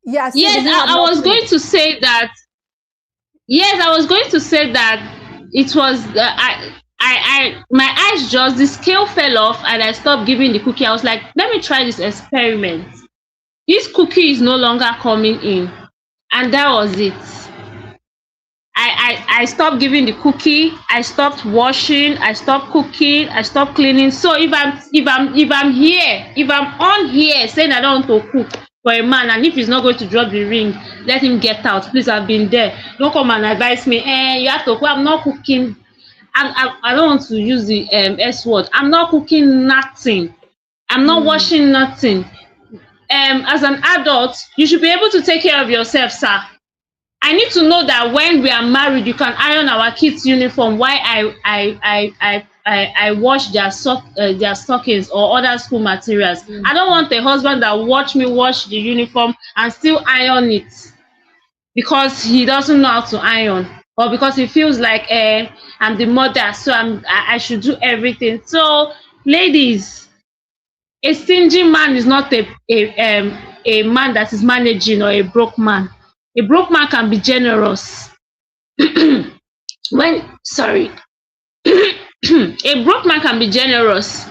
Yes, I was going to say that. Yes, I was going to say that it was my eyes just, the scale fell off and I stopped giving the cookie. I was like, let me try this experiment. This cookie is no longer coming in, and that was it. I stopped giving the cookie. I stopped washing. I stopped cooking. I stopped cleaning. So if I'm here, if I'm on here saying I don't want to cook for a man, and if he's not going to drop the ring, let him get out. Please, I've been there. Don't come and advise me. You have to cook. I'm not cooking. I don't want to use the S word. I'm not cooking nothing. I'm not washing nothing. As an adult, you should be able to take care of yourself, sir. I need to know that when we are married, you can iron our kids' uniform. Why I wash their stockings or other school materials. I don't want a husband that watch me wash the uniform and still iron it because he doesn't know how to iron, or because he feels like I'm the mother, so I should do everything. So Ladies, a stingy man is not a man that is managing, or a broke man. A broke man can be generous. When sorry, a broke man can be generous.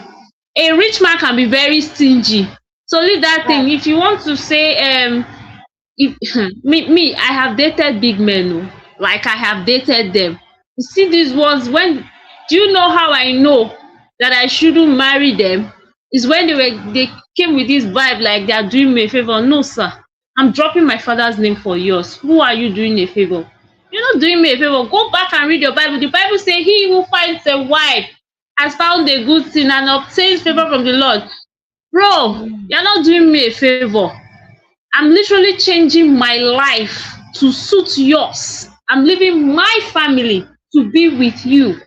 A rich man can be very stingy. So leave that Right. thing. If you want to say if me, I have dated big men. Oh. Like, I have dated them. You see these ones, when do you know how I know that I shouldn't marry them? Is when they came with this vibe like they are doing me a favor. No, sir. I'm dropping my father's name for yours. Who are you doing a favor? You're not doing me a favor. Go back and read your Bible. The Bible says, he who finds a wife has found a good thing and obtains favor from the Lord. Bro, you're not doing me a favor. I'm literally changing my life to suit yours. I'm leaving my family to be with you.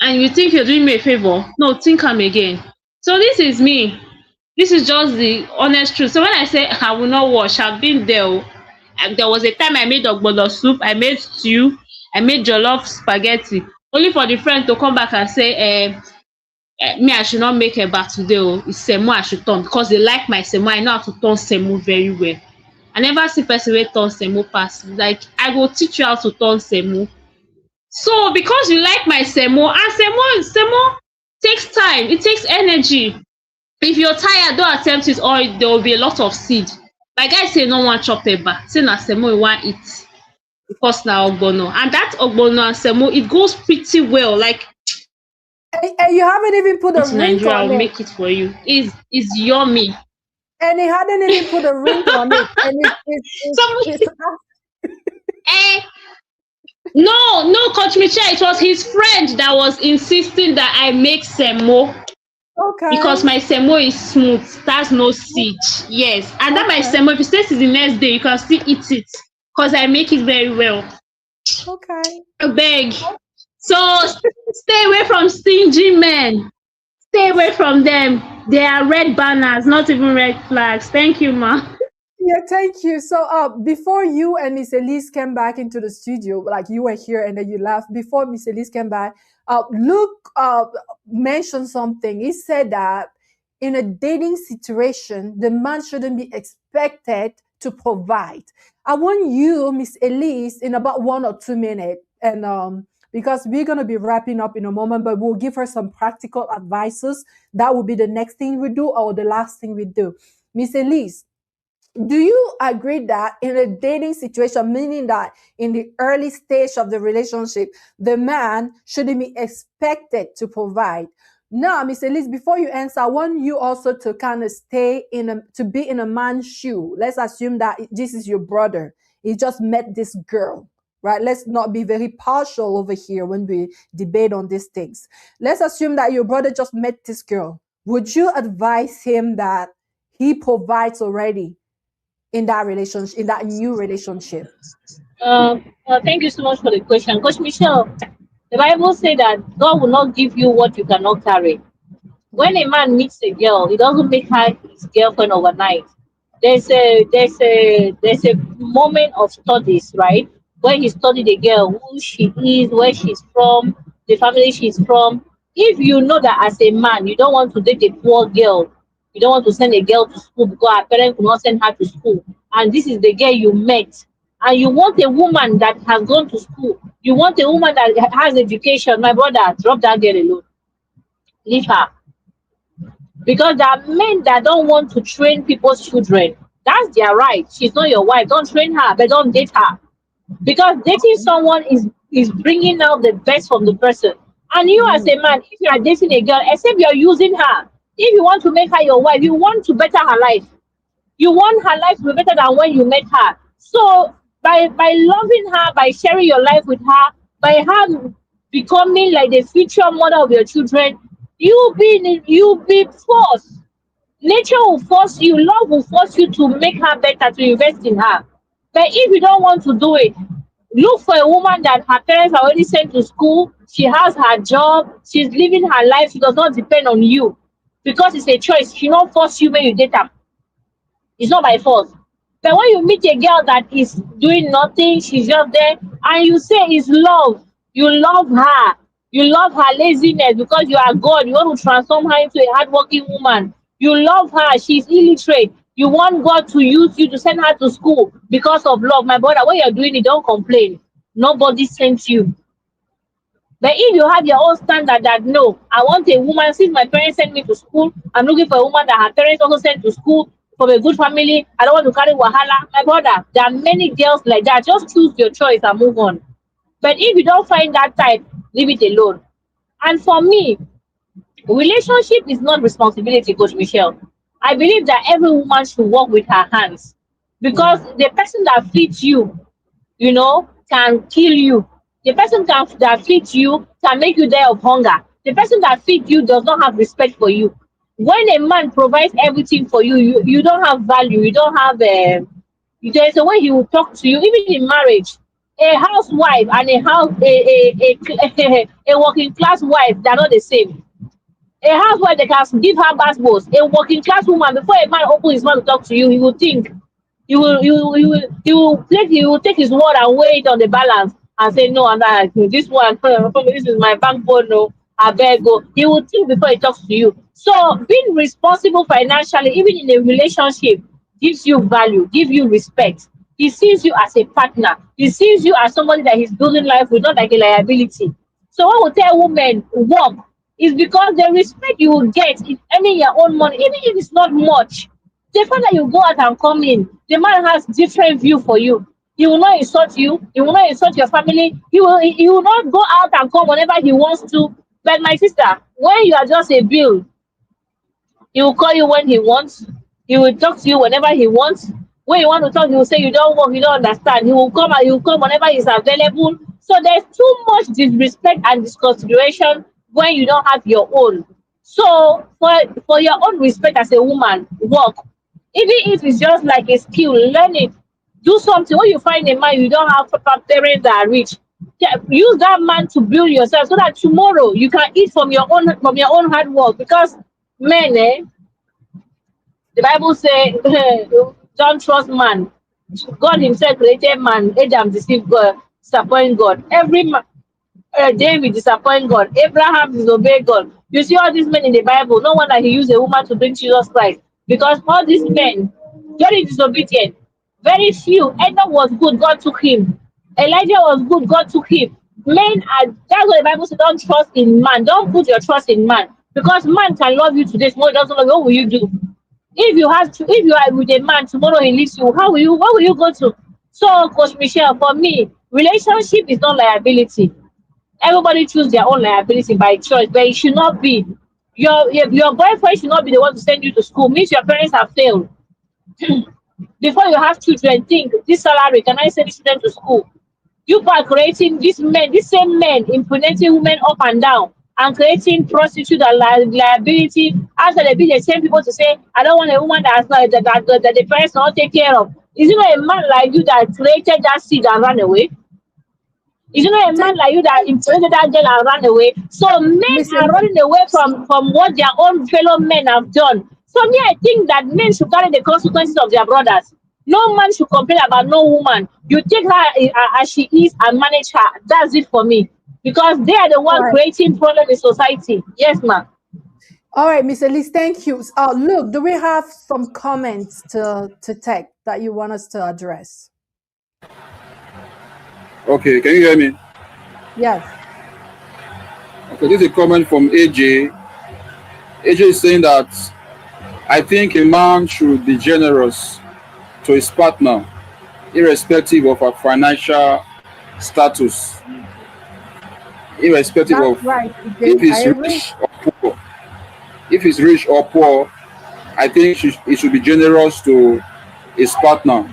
And you think you're doing me a favor? No, think I'm again. So this is me. This is just the honest truth. So when I say I will not wash, I've been there. Oh. And there was a time I made ogbono soup, I made stew, I made jollof spaghetti. Only for the friend to come back and say, me, I should not make eba today. Oh, it's semo I should turn, because they like my semo. I know how to turn semo very well. I never see person wey turn semo pass. Like, I go teach you how to turn semo. So because you like my semo, and semo takes time, it takes energy. If you're tired, don't attempt it, or there will be a lot of seed. My guy say no wan chop eba, say na semo he wan eat, because na ogbono. And that ogbono and semo, it goes pretty well. Like, And you haven't even put a to ring Nigeria, I'll on it. make it for you. Is yummy. And he hadn't even put a ring on it. And Somebody, no, Coach Michelle, it was his friend that was insisting that I make semo, okay. because my semo is smooth. That's no seed. Yes. And that my semo, if you stay till the next day, you can still eat it, because I make it very well. Okay. I beg. So stay away from stingy men. Stay away from them. They are red banners, not even red flags. Thank you, ma. Yeah, thank you. So before you and Miss Elise came back into the studio, like you were here and then you left, before Miss Elise came back, Luke mentioned something. He said that in a dating situation, the man shouldn't be expected to provide. I want you, Miss Elise, in about 1 or 2 minutes, and because we're going to be wrapping up in a moment, but we'll give her some practical advices. That will be the next thing we do, or the last thing we do. Miss Elise, do you agree that in a dating situation, meaning that in the early stage of the relationship, the man shouldn't be expected to provide? Now, Miss Elise, before you answer, I want you also to kind of to be in a man's shoe. Let's assume that this is your brother. He just met this girl, right? Let's not be very partial over here when we debate on these things. Let's assume that your brother just met this girl. Would you advise him that he provides already in that relationship, in that new relationship? Thank you so much for the question, Coach Michelle. The Bible says that God will not give you what you cannot carry. When a man meets a girl, he doesn't make her his girlfriend overnight. There's a moment of studies, right? Where he studied the girl, who she is, where she's from, the family she's from. If you know that as a man, you don't want to date a poor girl, you don't want to send a girl to school because her parents could not send her to school, and this is the girl you met, and you want a woman that has gone to school, you want a woman that has education, my brother, drop that girl alone. Leave her. Because there are men that don't want to train people's children. That's their right. She's not your wife. Don't train her, but don't date her. Because dating someone is bringing out the best from the person. And you as a man, if you are dating a girl, except you're using her, if you want to make her your wife, you want to better her life. You want her life to be better than when you met her. So by loving her, by sharing your life with her, by her becoming like the future mother of your children, you be forced. Nature will force you, love will force you to make her better, to invest in her. But if you don't want to do it, look for a woman that her parents are already sent to school, she has her job, she's living her life, she does not depend on you. Because it's a choice. She not force you when you date her. It's not by force. But when you meet a girl that is doing nothing, she's just there, and you say it's love, you love her, You love her laziness because you are God. You want to transform her into a hardworking woman. You love her. She's illiterate. You want God to use you to send her to school because of love. My brother, when you're doing it, don't complain. Nobody sent you. But if you have your own standard that no, I want a woman, since my parents sent me to school, I'm looking for a woman that her parents also sent to school from a good family. I don't want to carry wahala. My brother, there are many girls like that. Just choose your choice and move on. But if you don't find that type, leave it alone. And for me, relationship is not responsibility, Coach Michelle. I believe that every woman should work with her hands because the person that fits you, can kill you. The person that fits you can make you die of hunger. The person that fits you does not have respect for you. When a man provides everything for you, you don't have value. You don't have there's a way he will talk to you, even in marriage. A housewife and a working class wife, they're not the same. A housewife that can give her basketballs, a working class woman, before a man opens his mouth to talk to you, he will think. He will take his word and weigh it on the balance and say, no, I'm not this one, this is my backbone, no, I beg go. He will think before he talks to you. So being responsible financially, even in a relationship, gives you value, gives you respect. He sees you as a partner. He sees you as somebody that he's building life with, not like a liability. So when we tell women work, it's because the respect you will get in earning your own money, even if it's not much. The fact that you go out and come in, the man has different view for you. He will not insult you. He will not insult your family. He will not go out and come whenever he wants to. But my sister, when you are just a bill, he will call you when he wants. He will talk to you whenever he wants. When you want to talk, he will say you don't work, you don't understand. He will come and he will come whenever he's available. So there's too much disrespect and disconsideration when you don't have your own. So for your own respect as a woman, work. Even if it's just like a skill, learn it. Do something. When you find a man you don't have proper parents that are rich, use that man to build yourself so that tomorrow you can eat from your own hard work. Because men, the Bible says, don't trust man. God himself created man. Adam deceived God, disappoint God. Every man, David disappoint God. Abraham disobeyed God. You see all these men in the Bible. No wonder he used a woman to bring Jesus Christ. Because all these men, very disobedient. Very few. Enoch was good, God took him. Elijah was good, God took him. Men are, that's what the Bible says, don't trust in man. Don't put your trust in man. Because man can love you today, tomorrow doesn't love you. What will you do? If you are with a man, tomorrow he leaves you, where will you go to? So, Coach Michelle, for me, relationship is not liability. Everybody choose their own liability by choice, but it should not be. Your boyfriend should not be the one to send you to school. Means your parents have failed. Before you have children, think, this salary, can I send this children to school? You are creating these same men impregnating women up and down and creating prostitute and liability. After they be the same people to say, I don't want a woman that the parents not take care of. Is it not a man like you that created that seed and ran away? Is it not a man like you that impregnated that girl and ran away? So men are running away from what their own fellow men have done. So me, I think that men should carry the consequences of their brothers. No man should complain about no woman. You take her as she is and manage her. That's it for me. Because they are the ones creating problems in society. Yes, ma'am. All right, Miss Elise, thank you. Look, do we have some comments to take that you want us to address? Okay, can you hear me? Yes. Okay, this is a comment from AJ. AJ is saying that I think a man should be generous to his partner, irrespective of her financial status, irrespective That's of right. if he's rich or poor. If he's rich or poor, I think he should be generous to his partner.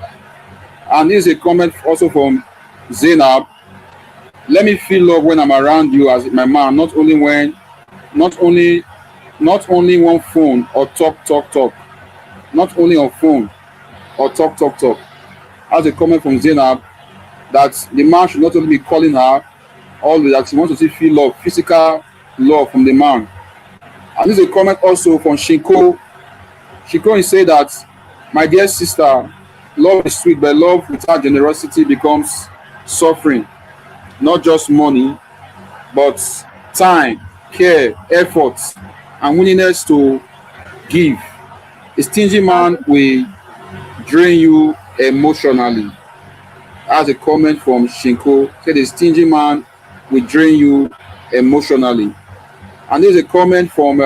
And this is a comment also from Zainab. Let me feel love when I'm around you as my man, not only one phone or talk. Not only on phone or talk. As a comment from Zainab, that the man should not only be calling her always, that he wants to feel love, physical love from the man. And this is a comment also from Shinko. Shinko is saying that, my dear sister, love is sweet, but love without generosity becomes suffering. Not just money, but time, care, effort, and willingness to give. A stingy man will drain you emotionally. As a comment from Shinko, said a stingy man will drain you emotionally. And there's a comment from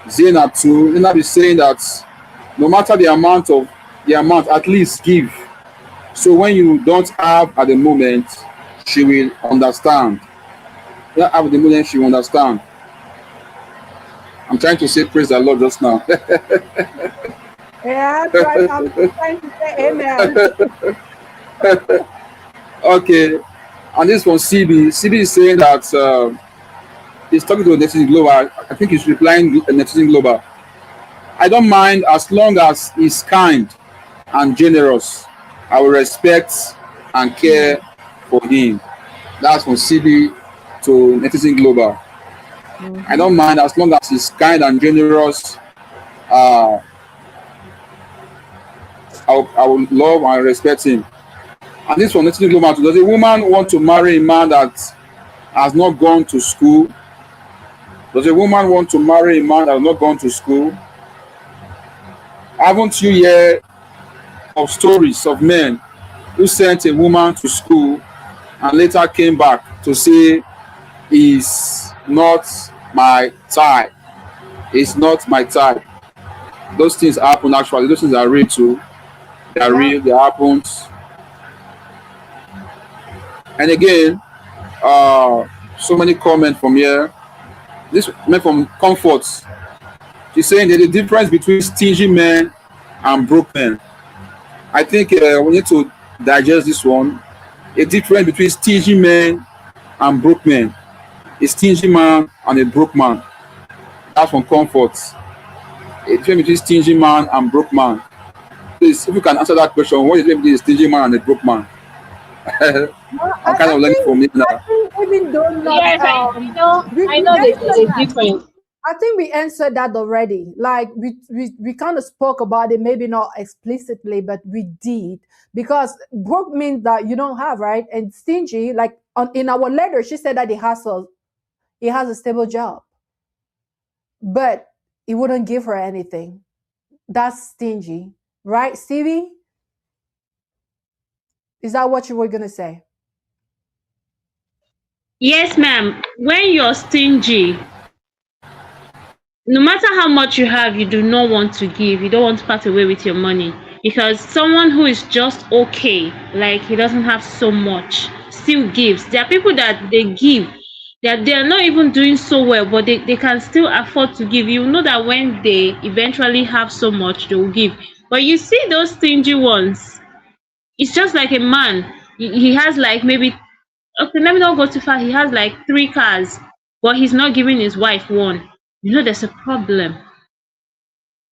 Zainab too. Zainab is saying that no matter the amount, at least give. So when you don't have at the moment, she will understand. Yeah, at the moment she will understand. I'm trying to say praise the Lord just now. Yeah, right. I'm trying to say amen. Okay. And this from CB. CB is saying that he's talking to Netizen Global. I think he's replying Netizen Global. I don't mind as long as he's kind and generous. I will respect and care for him. That's from CB to Netizen Global. I don't mind as long as he's kind and generous. I will love and respect him. And this from Netizen Global. Does a woman want to marry a man that has not gone to school? Does a woman want to marry a man that has not gone to school? Haven't you heard of stories of men who sent a woman to school and later came back to say, "Is not my type. It's not my type." Those things happen actually. Those things are real too. They are real. They happen. And again, so many comments from here. This men from Comfort. She's saying there's a difference between stingy men and broke men. I think we need to digest this one. A difference between stingy men and broke men. A stingy man and a broke man. That's from Comfort. A difference between stingy man and broke man. Please, if you can answer that question, what is the difference between a stingy man and a broke man? I'm kind of learning from it now. Even though not, Yes, I know there's a difference. I think we answered that already. Like we kind of spoke about it, maybe not explicitly, but we did. Because broke means that you don't have, right? And stingy, like in our letter, she said that he has a stable job. But he wouldn't give her anything. That's stingy. Right, Stevie? Is that what you were gonna say? Yes, ma'am. When you're stingy, no matter how much you have, you do not want to give. You don't want to part away with your money. Because someone who is just okay, like he doesn't have so much, still gives. There are people that they give, that they're not even doing so well, but they can still afford to give. You know that when they eventually have so much, they will give. But you see those stingy ones, it's just like a man. He has like maybe, okay, let me not go too far. He has like 3 cars, but he's not giving his wife one. You know, there's a problem.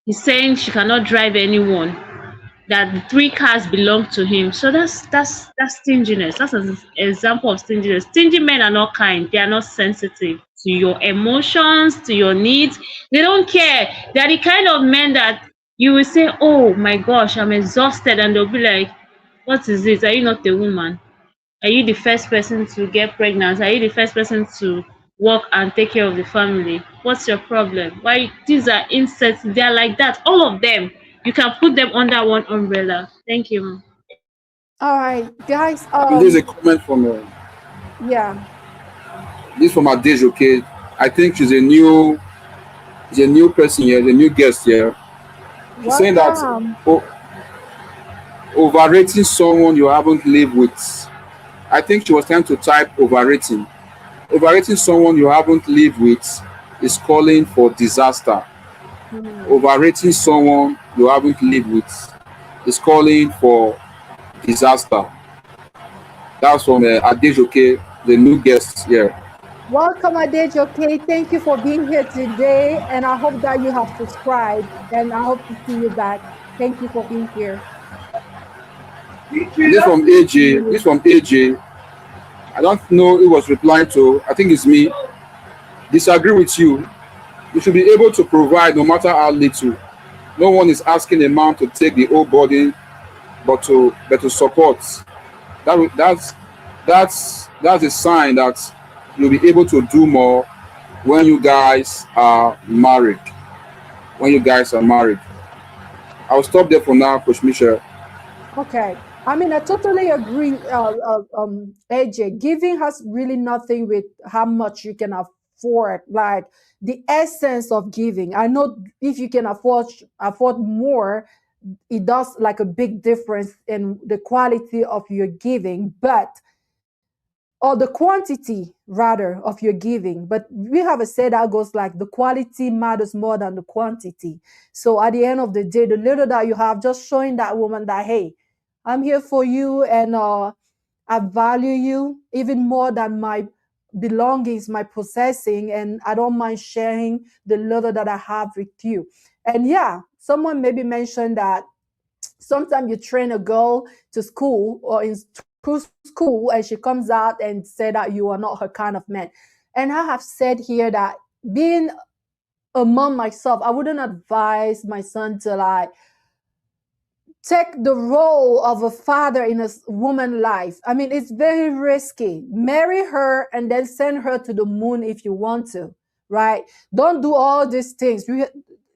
He's saying she cannot drive anyone, that the 3 cars belong to him. So that's stinginess. That's an example of stinginess. Stingy men are not kind. They are not sensitive to your emotions, to your needs. They don't care. They are the kind of men that you will say, "Oh my gosh, I'm exhausted," and they'll be like, "What is it? Are you not a woman? Are you the first person to get pregnant? Are you the first person to work and take care of the family? What's your problem? Why?" These are insects. They are like that. All of them. You can put them under one umbrella. Thank you. All right, guys. And there's a comment from Yeah. this from Adej. Okay, I think she's a new person here, the new guest here. She's saying that overrating someone you haven't lived with. I think she was trying to type overrating. Overrating someone you haven't lived with is calling for disaster. Overrating someone you haven't lived with is calling for disaster. That's from Adejoke, the new guest here. Welcome, Adejoke. Thank you for being here today, and I hope that you have subscribed. And I hope to see you back. Thank you for being here. This from AJ. This from AJ. I don't know who was replying to. I think it's me. Disagree with you. You should be able to provide no matter how little. No one is asking a man to take the whole burden, but to support. That's a sign that you'll be able to do more when you guys are married. When you guys are married. I'll stop there for now, Coach Michelle. Okay. I mean, I totally agree, AJ. Giving has really nothing with how much you can afford. Like the essence of giving. I know if you can afford more, it does like a big difference in the quality of your giving, but or the quantity rather of your giving. But we have a say that goes like the quality matters more than the quantity. So at the end of the day, the little that you have, just showing that woman that, hey, I'm here for you, and I value you even more than my belongings, my possessing, and I don't mind sharing the little that I have with you. And yeah, someone maybe mentioned that sometimes you train a girl to school or in school, and she comes out and say that you are not her kind of man. And I have said here that being a mom myself, I wouldn't advise my son to like take the role of a father in a woman's life. I mean, it's very risky. Marry her and then send her to the moon if you want to, right? Don't do all these things.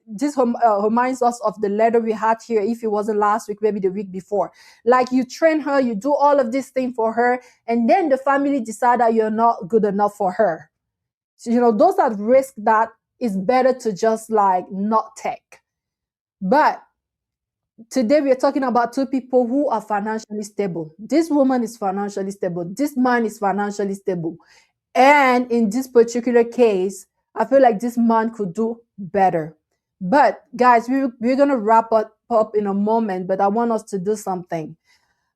This reminds us of the letter we had here. If it wasn't last week, maybe the week before. Like you train her, you do all of this thing for her, and then the family decide that you're not good enough for her. So, those are risks that is better to just like not take. But today we are talking about two people who are financially stable. This woman is financially stable. This man is financially stable. And in this particular case, I feel like this man could do better. But guys, we're going to wrap up in a moment, but I want us to do something.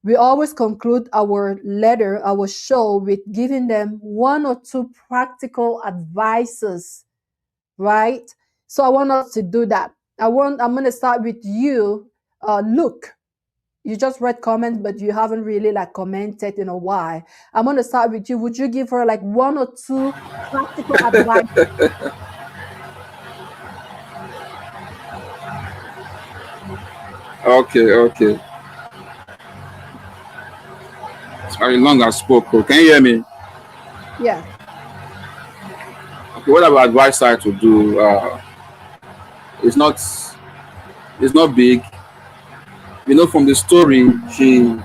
We always conclude our letter, our show, with giving them one or two practical advices, right? So I want us to do that. I'm going to start with you, Luke. You just read comments, but you haven't really like commented in a while. I'm going to start with you. Would you give her like one or two practical advice? Okay. It's very long I spoke. Oh. Can you hear me? Yeah. Okay, what I would advise her to do, it's not big. From the story, she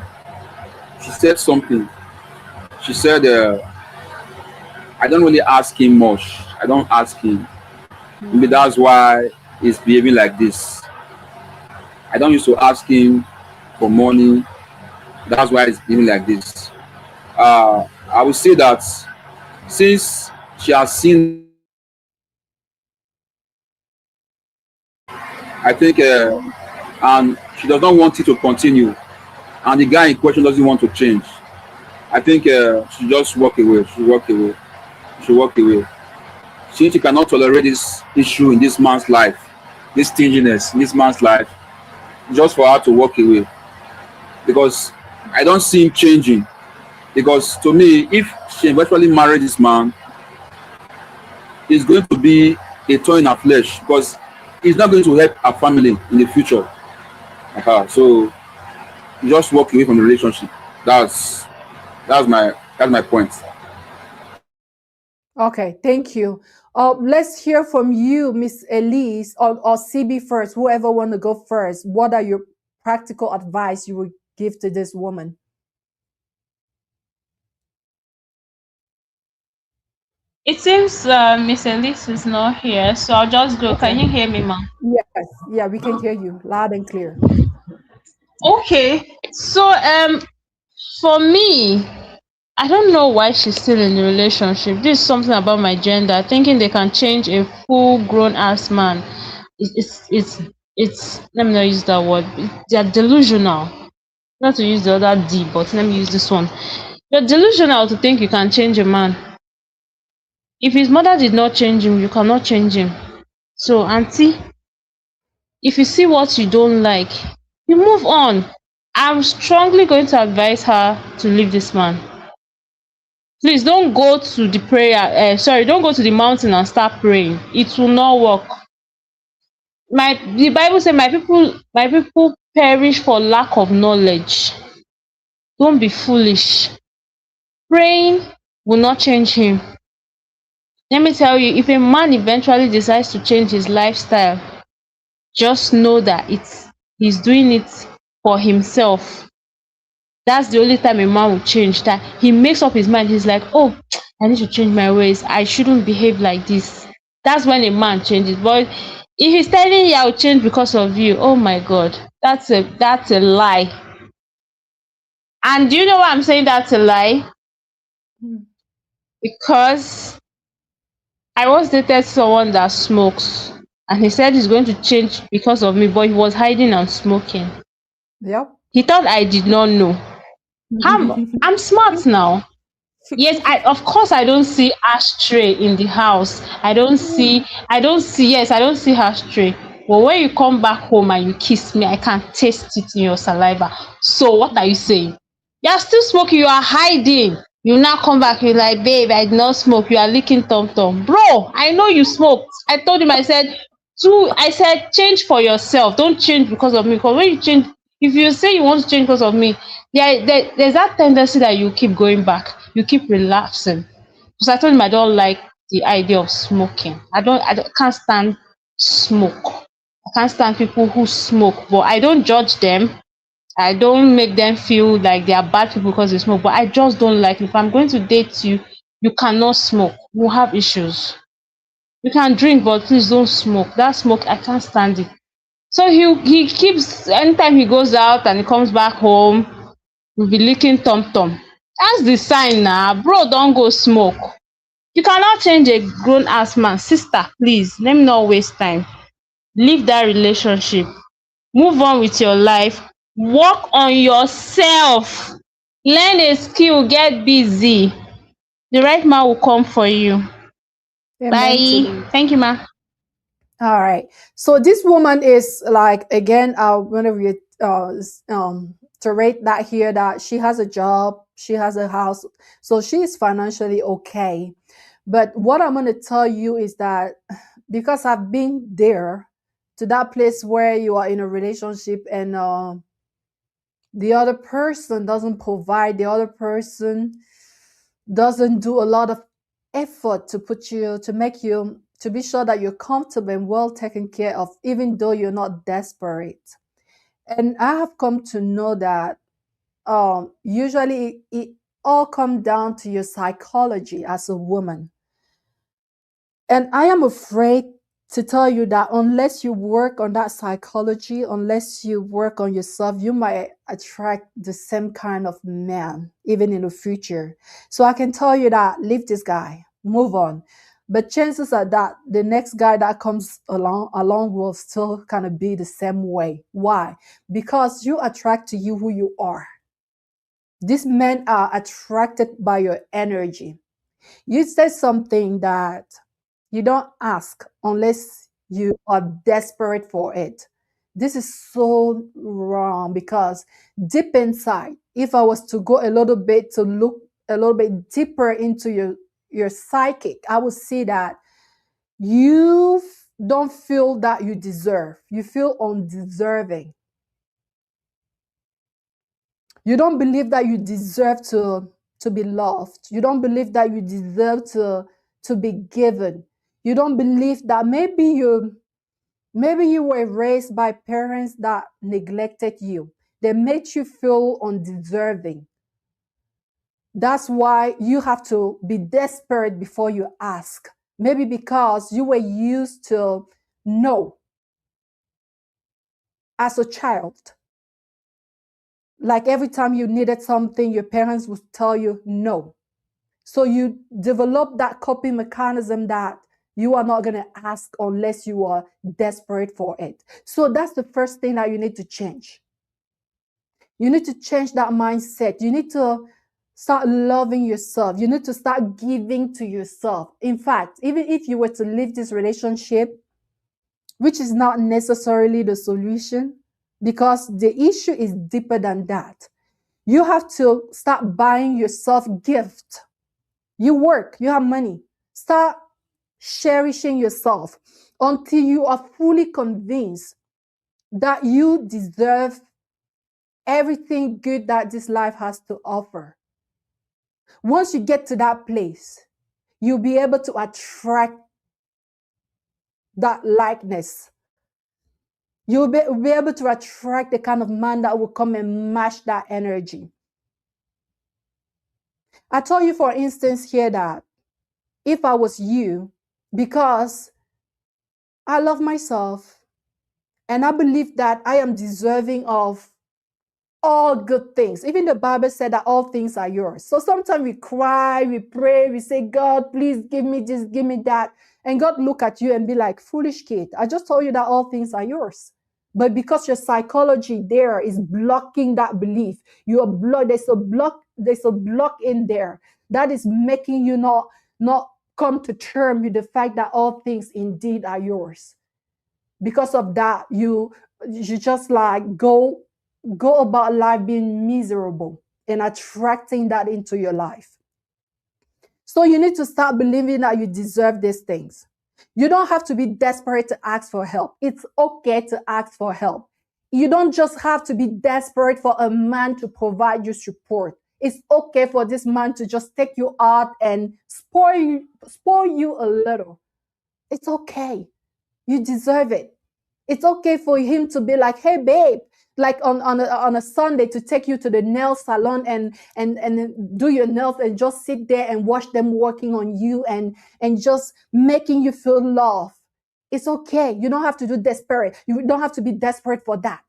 said something. She said, I don't really ask him much. I don't ask him. Maybe that's why he's behaving like this. I don't used to ask him for money. That's why he's behaving like this. I would say that since she has seen, I think, and she does not want it to continue, and the guy in question doesn't want to change, I think she just walk away. She walk away. Since she cannot tolerate this issue in this man's life, this stinginess in this man's life, just for her to walk away. Because I don't see him changing. Because to me, if she eventually married this man, it's going to be a thorn in her flesh, because it's not going to help her family in the future. So just walk away from the relationship. That's my point. Okay, thank you. Let's hear from you, Miss Elise, or CB first. Whoever want to go first. What are your practical advice you would give to this woman? It seems Miss Elise is not here, so I'll just go. Can you hear me, ma'am? Yes, yeah, we can hear you loud and clear. Okay, so for me, I don't know why she's still in the relationship. This is something about my gender, thinking they can change a full grown ass man. It's let me not use that word. They're delusional. Not to use the other D, but let me use this one. You're delusional to think you can change a man. If his mother did not change him, you cannot change him. So, auntie, if you see what you don't like, you move on. I'm strongly going to advise her to leave this man. Please don't go to the don't go to the mountain and start praying. It will not work. The Bible says my people perish for lack of knowledge. Don't be foolish. Praying will not change him. Let me tell you, if a man eventually decides to change his lifestyle, just know that he's doing it for himself. That's the only time a man will change. That he makes up his mind. He's like, oh, I need to change my ways. I shouldn't behave like this. That's when a man changes. But if he's telling you I'll change because of you, oh my God, that's a lie. And do you know why I'm saying that's a lie? Mm. Because I once dated someone that smokes, and he said he's going to change because of me, but he was hiding and smoking. Yep. He thought I did not know. I'm smart now. Yes, of course I don't see ashtray in the house. I don't see yes, I don't see ashtray. But when you come back home and you kiss me, I can taste it in your saliva. So what are you saying? You're still smoking, you are hiding. You now come back, you're like, babe, I did not smoke, you are licking tom tom. Bro, I know you smoked. I told him, I said, change for yourself. Don't change because of me. Because when you change, if you say you want to change because of me, there's that tendency that you keep going back. You keep relapsing. Because I told him I don't like the idea of smoking. Can't stand smoke. I can't stand people who smoke, but I don't judge them. I don't make them feel like they are bad people because they smoke, but I just don't like it. If I'm going to date you, you cannot smoke. We'll have issues. You can drink, but please don't smoke. That smoke, I can't stand it. So he keeps, anytime he goes out and he comes back home, we'll be licking tom tom. That's the sign now. Bro, don't go smoke. You cannot change a grown ass man. Sister, please, let me not waste time. Leave that relationship. Move on with your life. Work on yourself. Learn a skill. Get busy. The right man will come for you. Amen to Bye. it. Thank you, ma. All right. So this woman is like, again, whenever you to rate that here, that she has a job, she has a house, so she is financially okay. But what I'm going to tell you is that, because I've been there, to that place where you are in a relationship and the other person doesn't provide, the other person doesn't do a lot of effort to make you, to be sure that you're comfortable and well taken care of, even though you're not desperate. And I have come to know that usually it all comes down to your psychology as a woman. And I am afraid to tell you that unless you work on that psychology, unless you work on yourself, you might attract the same kind of man, even in the future. So I can tell you that leave this guy, move on. But chances are that the next guy that comes along will still kind of be the same way. Why? Because you attract to you who you are. These men are attracted by your energy. You said something that you don't ask unless you are desperate for it. This is so wrong, because deep inside, if I was to go a little bit to look a little bit deeper into your psychic, I would see that you don't feel that you deserve. You feel undeserving. You don't believe that you deserve to be loved. You don't believe that you deserve to be given. You don't believe that maybe you were raised by parents that neglected you. They made you feel undeserving. That's why you have to be desperate before you ask. Maybe because you were used to no as a child. Like every time you needed something, your parents would tell you no. So you develop that coping mechanism that you are not going to ask unless you are desperate for it. So that's the first thing that you need to change. You need to change that mindset. You need to start loving yourself. You need to start giving to yourself. In fact, even if you were to leave this relationship, which is not necessarily the solution, because the issue is deeper than that. You have to start buying yourself gifts. You work, you have money. Start cherishing yourself until you are fully convinced that you deserve everything good that this life has to offer. Once you get to that place, you'll be able to attract that likeness. You'll be able to attract the kind of man that will come and match that energy. I told you, for instance, here that if I was you, because I love myself and I believe that I am deserving of all good things. Even the Bible said that all things are yours. So sometimes we cry, we pray, we say, God, please give me this, give me that. And God look at you and be like, foolish kid, I just told you that all things are yours. But because your psychology there is blocking that belief, you are blocked. There's a block in there that is making you not come to terms with the fact that all things indeed are yours. Because of that, you just like go about life being miserable and attracting that into your life. So you need to start believing that you deserve these things. You don't have to be desperate to ask for help. It's okay to ask for help. You don't just have to be desperate for a man to provide you support. It's okay for this man to just take you out and spoil you a little. It's okay. You deserve it. It's okay for him to be like, hey, babe, like on a Sunday, to take you to the nail salon and do your nails and just sit there and watch them working on you and just making you feel love. It's okay. You don't have to do desperate. You don't have to be desperate for that.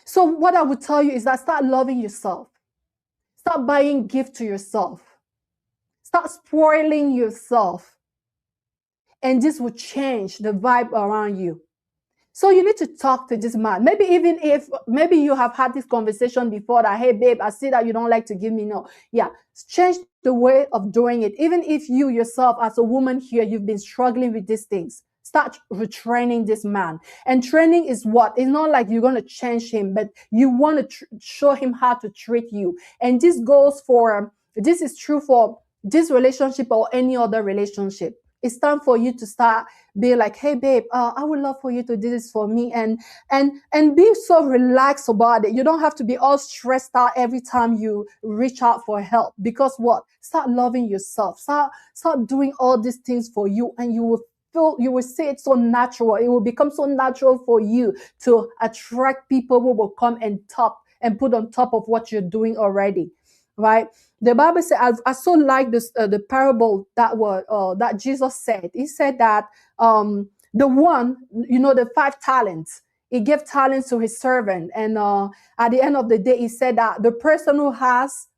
So what I would tell you is that start loving yourself. Start buying gifts to yourself. Start spoiling yourself. And this will change the vibe around you. So you need to talk to this man. Maybe even if you have had this conversation before that, hey, babe, I see that you don't like to give me no. Yeah, change the way of doing it. Even if you yourself as a woman here, you've been struggling with these things, start retraining this man. And training is what? It's not like you're going to change him, but you want to show him how to treat you. And this is true for this relationship or any other relationship. It's time for you to start being like, hey, babe, I would love for you to do this for me. And be so relaxed about it. You don't have to be all stressed out every time you reach out for help. Because what? Start loving yourself. Start doing all these things for you. And you will see it so natural. It will become so natural for you to attract people who will come and put on top of what you're doing already. Right? The Bible says, I so like this the parable that Jesus said. He said that the one, the 5 talents, he gave talents to his servant, and at the end of the day, he said that the person who has,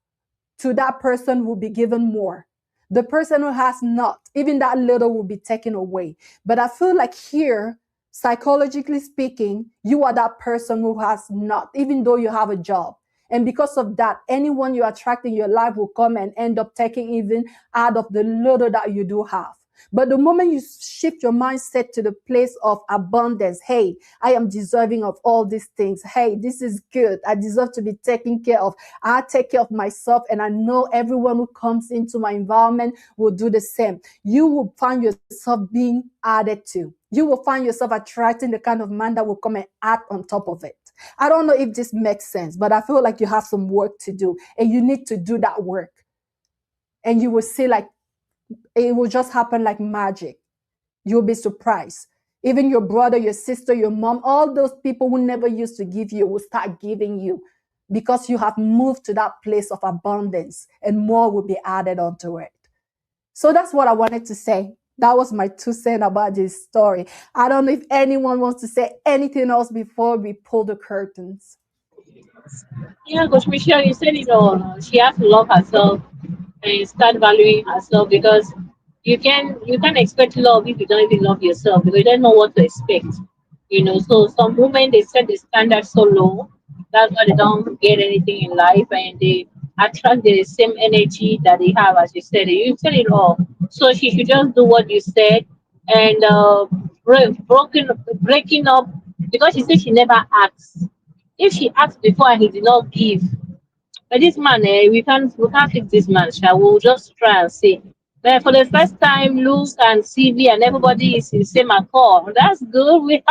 to that person will be given more. The person who has not, even that little will be taken away. But I feel like here, psychologically speaking, you are that person who has not, even though you have a job. And because of that, anyone you attract in your life will come and end up taking even out of the little that you do have. But the moment you shift your mindset to the place of abundance, hey, I am deserving of all these things. Hey, this is good. I deserve to be taken care of. I take care of myself, and I know everyone who comes into my environment will do the same. You will find yourself being added to. You will find yourself attracting the kind of man that will come and add on top of it. I don't know if this makes sense, but I feel like you have some work to do, and you need to do that work. And you will see like it will just happen like magic. You'll be surprised. Even your brother, your sister, your mom, all those people who never used to give you will start giving you because you have moved to that place of abundance, and more will be added onto it. So that's what I wanted to say. That was my 2 cents about this story. I don't know if anyone wants to say anything else before we pull the curtains. Yeah, Coach Michelle, you said it all. She has to love herself and start valuing herself, because you can't expect love if you don't even love yourself, because you don't know what to expect. So some women, they set the standard so low, that's why they don't get anything in life, and they attract the same energy that they have. As you said it all. So she should just do what you said, and breaking up, because she said she never asks. If she asked before and he did not give, but this man, we can't fix this man. We'll just try and see. But for the first time, Luke and CV and everybody is in the same accord. That's good. They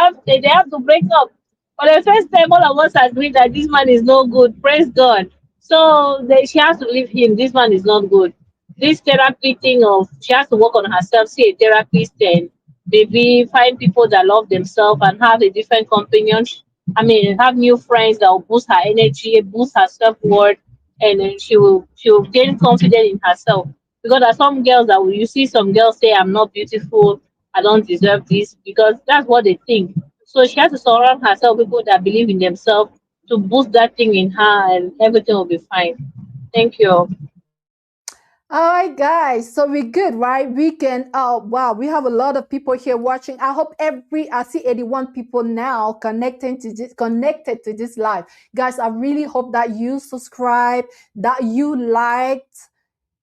have to break up. For the first time, all of us agree that this man is no good. Praise God. So she has to leave him. This man is not good. This therapy thing of she has to work on herself, see a therapist, and maybe find people that love themselves and have a different companion. I mean, have new friends that will boost her energy, boost her self worth, and then she will gain confidence in herself. Because there are some girls that you see some girls say, "I'm not beautiful, I don't deserve this," because that's what they think. So she has to surround herself with people that believe in themselves to boost that thing in her, and everything will be fine. Thank you. All right, guys. So we're good, right? We can. Oh, wow. We have a lot of people here watching. I hope I see 81 people now connected to this live, guys. I really hope that you subscribe, that you liked,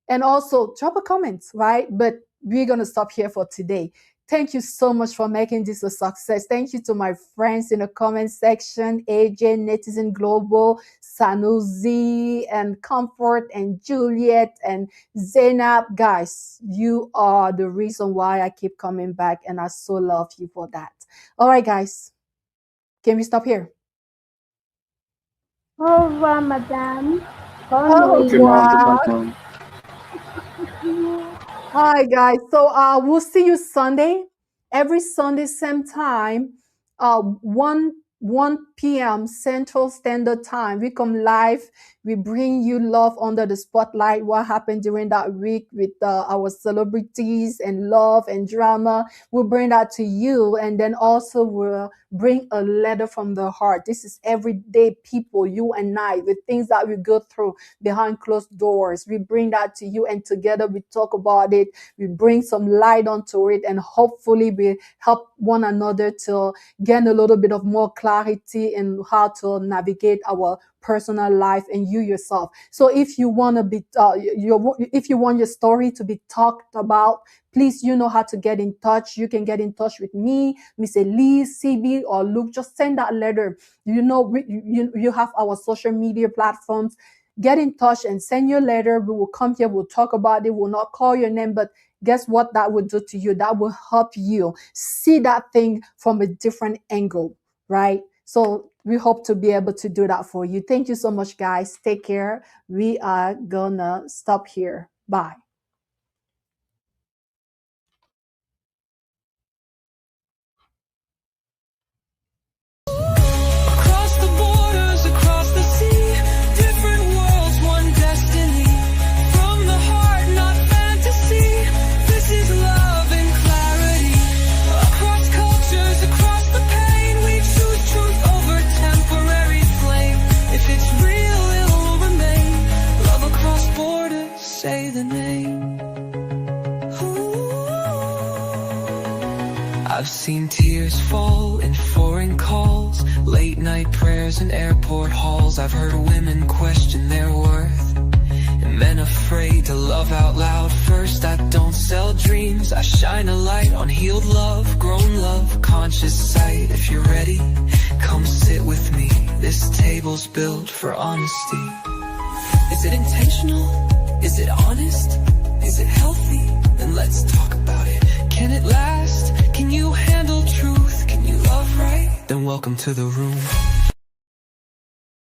and also drop a comment, right? But we're gonna stop here for today. Thank you so much for making this a success. Thank you to my friends in the comment section, AJ, Netizen Global, Sanusi, and Comfort, and Juliet, and Zainab. Guys, you are the reason why I keep coming back, and I so love you for that. All right, guys. Can we stop here? Au revoir, madame. Bonne Oh, nuit. Okay, ma'am. wow. Thank you. Hi, guys. So we'll see you Sunday. Every Sunday, same time, 1 p.m. Central Standard Time. We come live. We bring you love under the spotlight. What happened during that week with our celebrities and love and drama. We'll bring that to you. And then also we'll bring a letter from the heart. This is everyday people, you and I, the things that we go through behind closed doors. We bring that to you, and together we talk about it. We bring some light onto it, and hopefully we help one another to gain a little bit of more clarity in how to navigate our personal life and you yourself. So if you want to be, if you want your story to be talked about, please, you know how to get in touch. You can get in touch with me, Miss Elise, CB, or Luke. Just send that letter. You know, you have our social media platforms. Get in touch and send your letter. We will come here. We'll talk about it. We'll not call your name, but guess what that will do to you? That will help you see that thing from a different angle, right? So we hope to be able to do that for you. Thank you so much, guys. Take care. We are gonna stop here. Bye. Across the borders, across the sea, different worlds, one destiny. From the heart, not fantasy. This is love and clarity. Across cultures, across the pain, we choose truth over temporary flame. If it's real, it'll remain. Love across borders, say the name. I've seen tears fall in foreign calls, late night prayers in airport halls. I've heard women question their worth, and men afraid to love out loud. First, I don't sell dreams, I shine a light on healed love, grown love, conscious sight. If you're ready, come sit with me. This table's built for honesty. Is it intentional? Is it honest? Is it healthy? Then let's talk about it. Can it last? Can you handle truth? Can you love right? Then welcome to the room.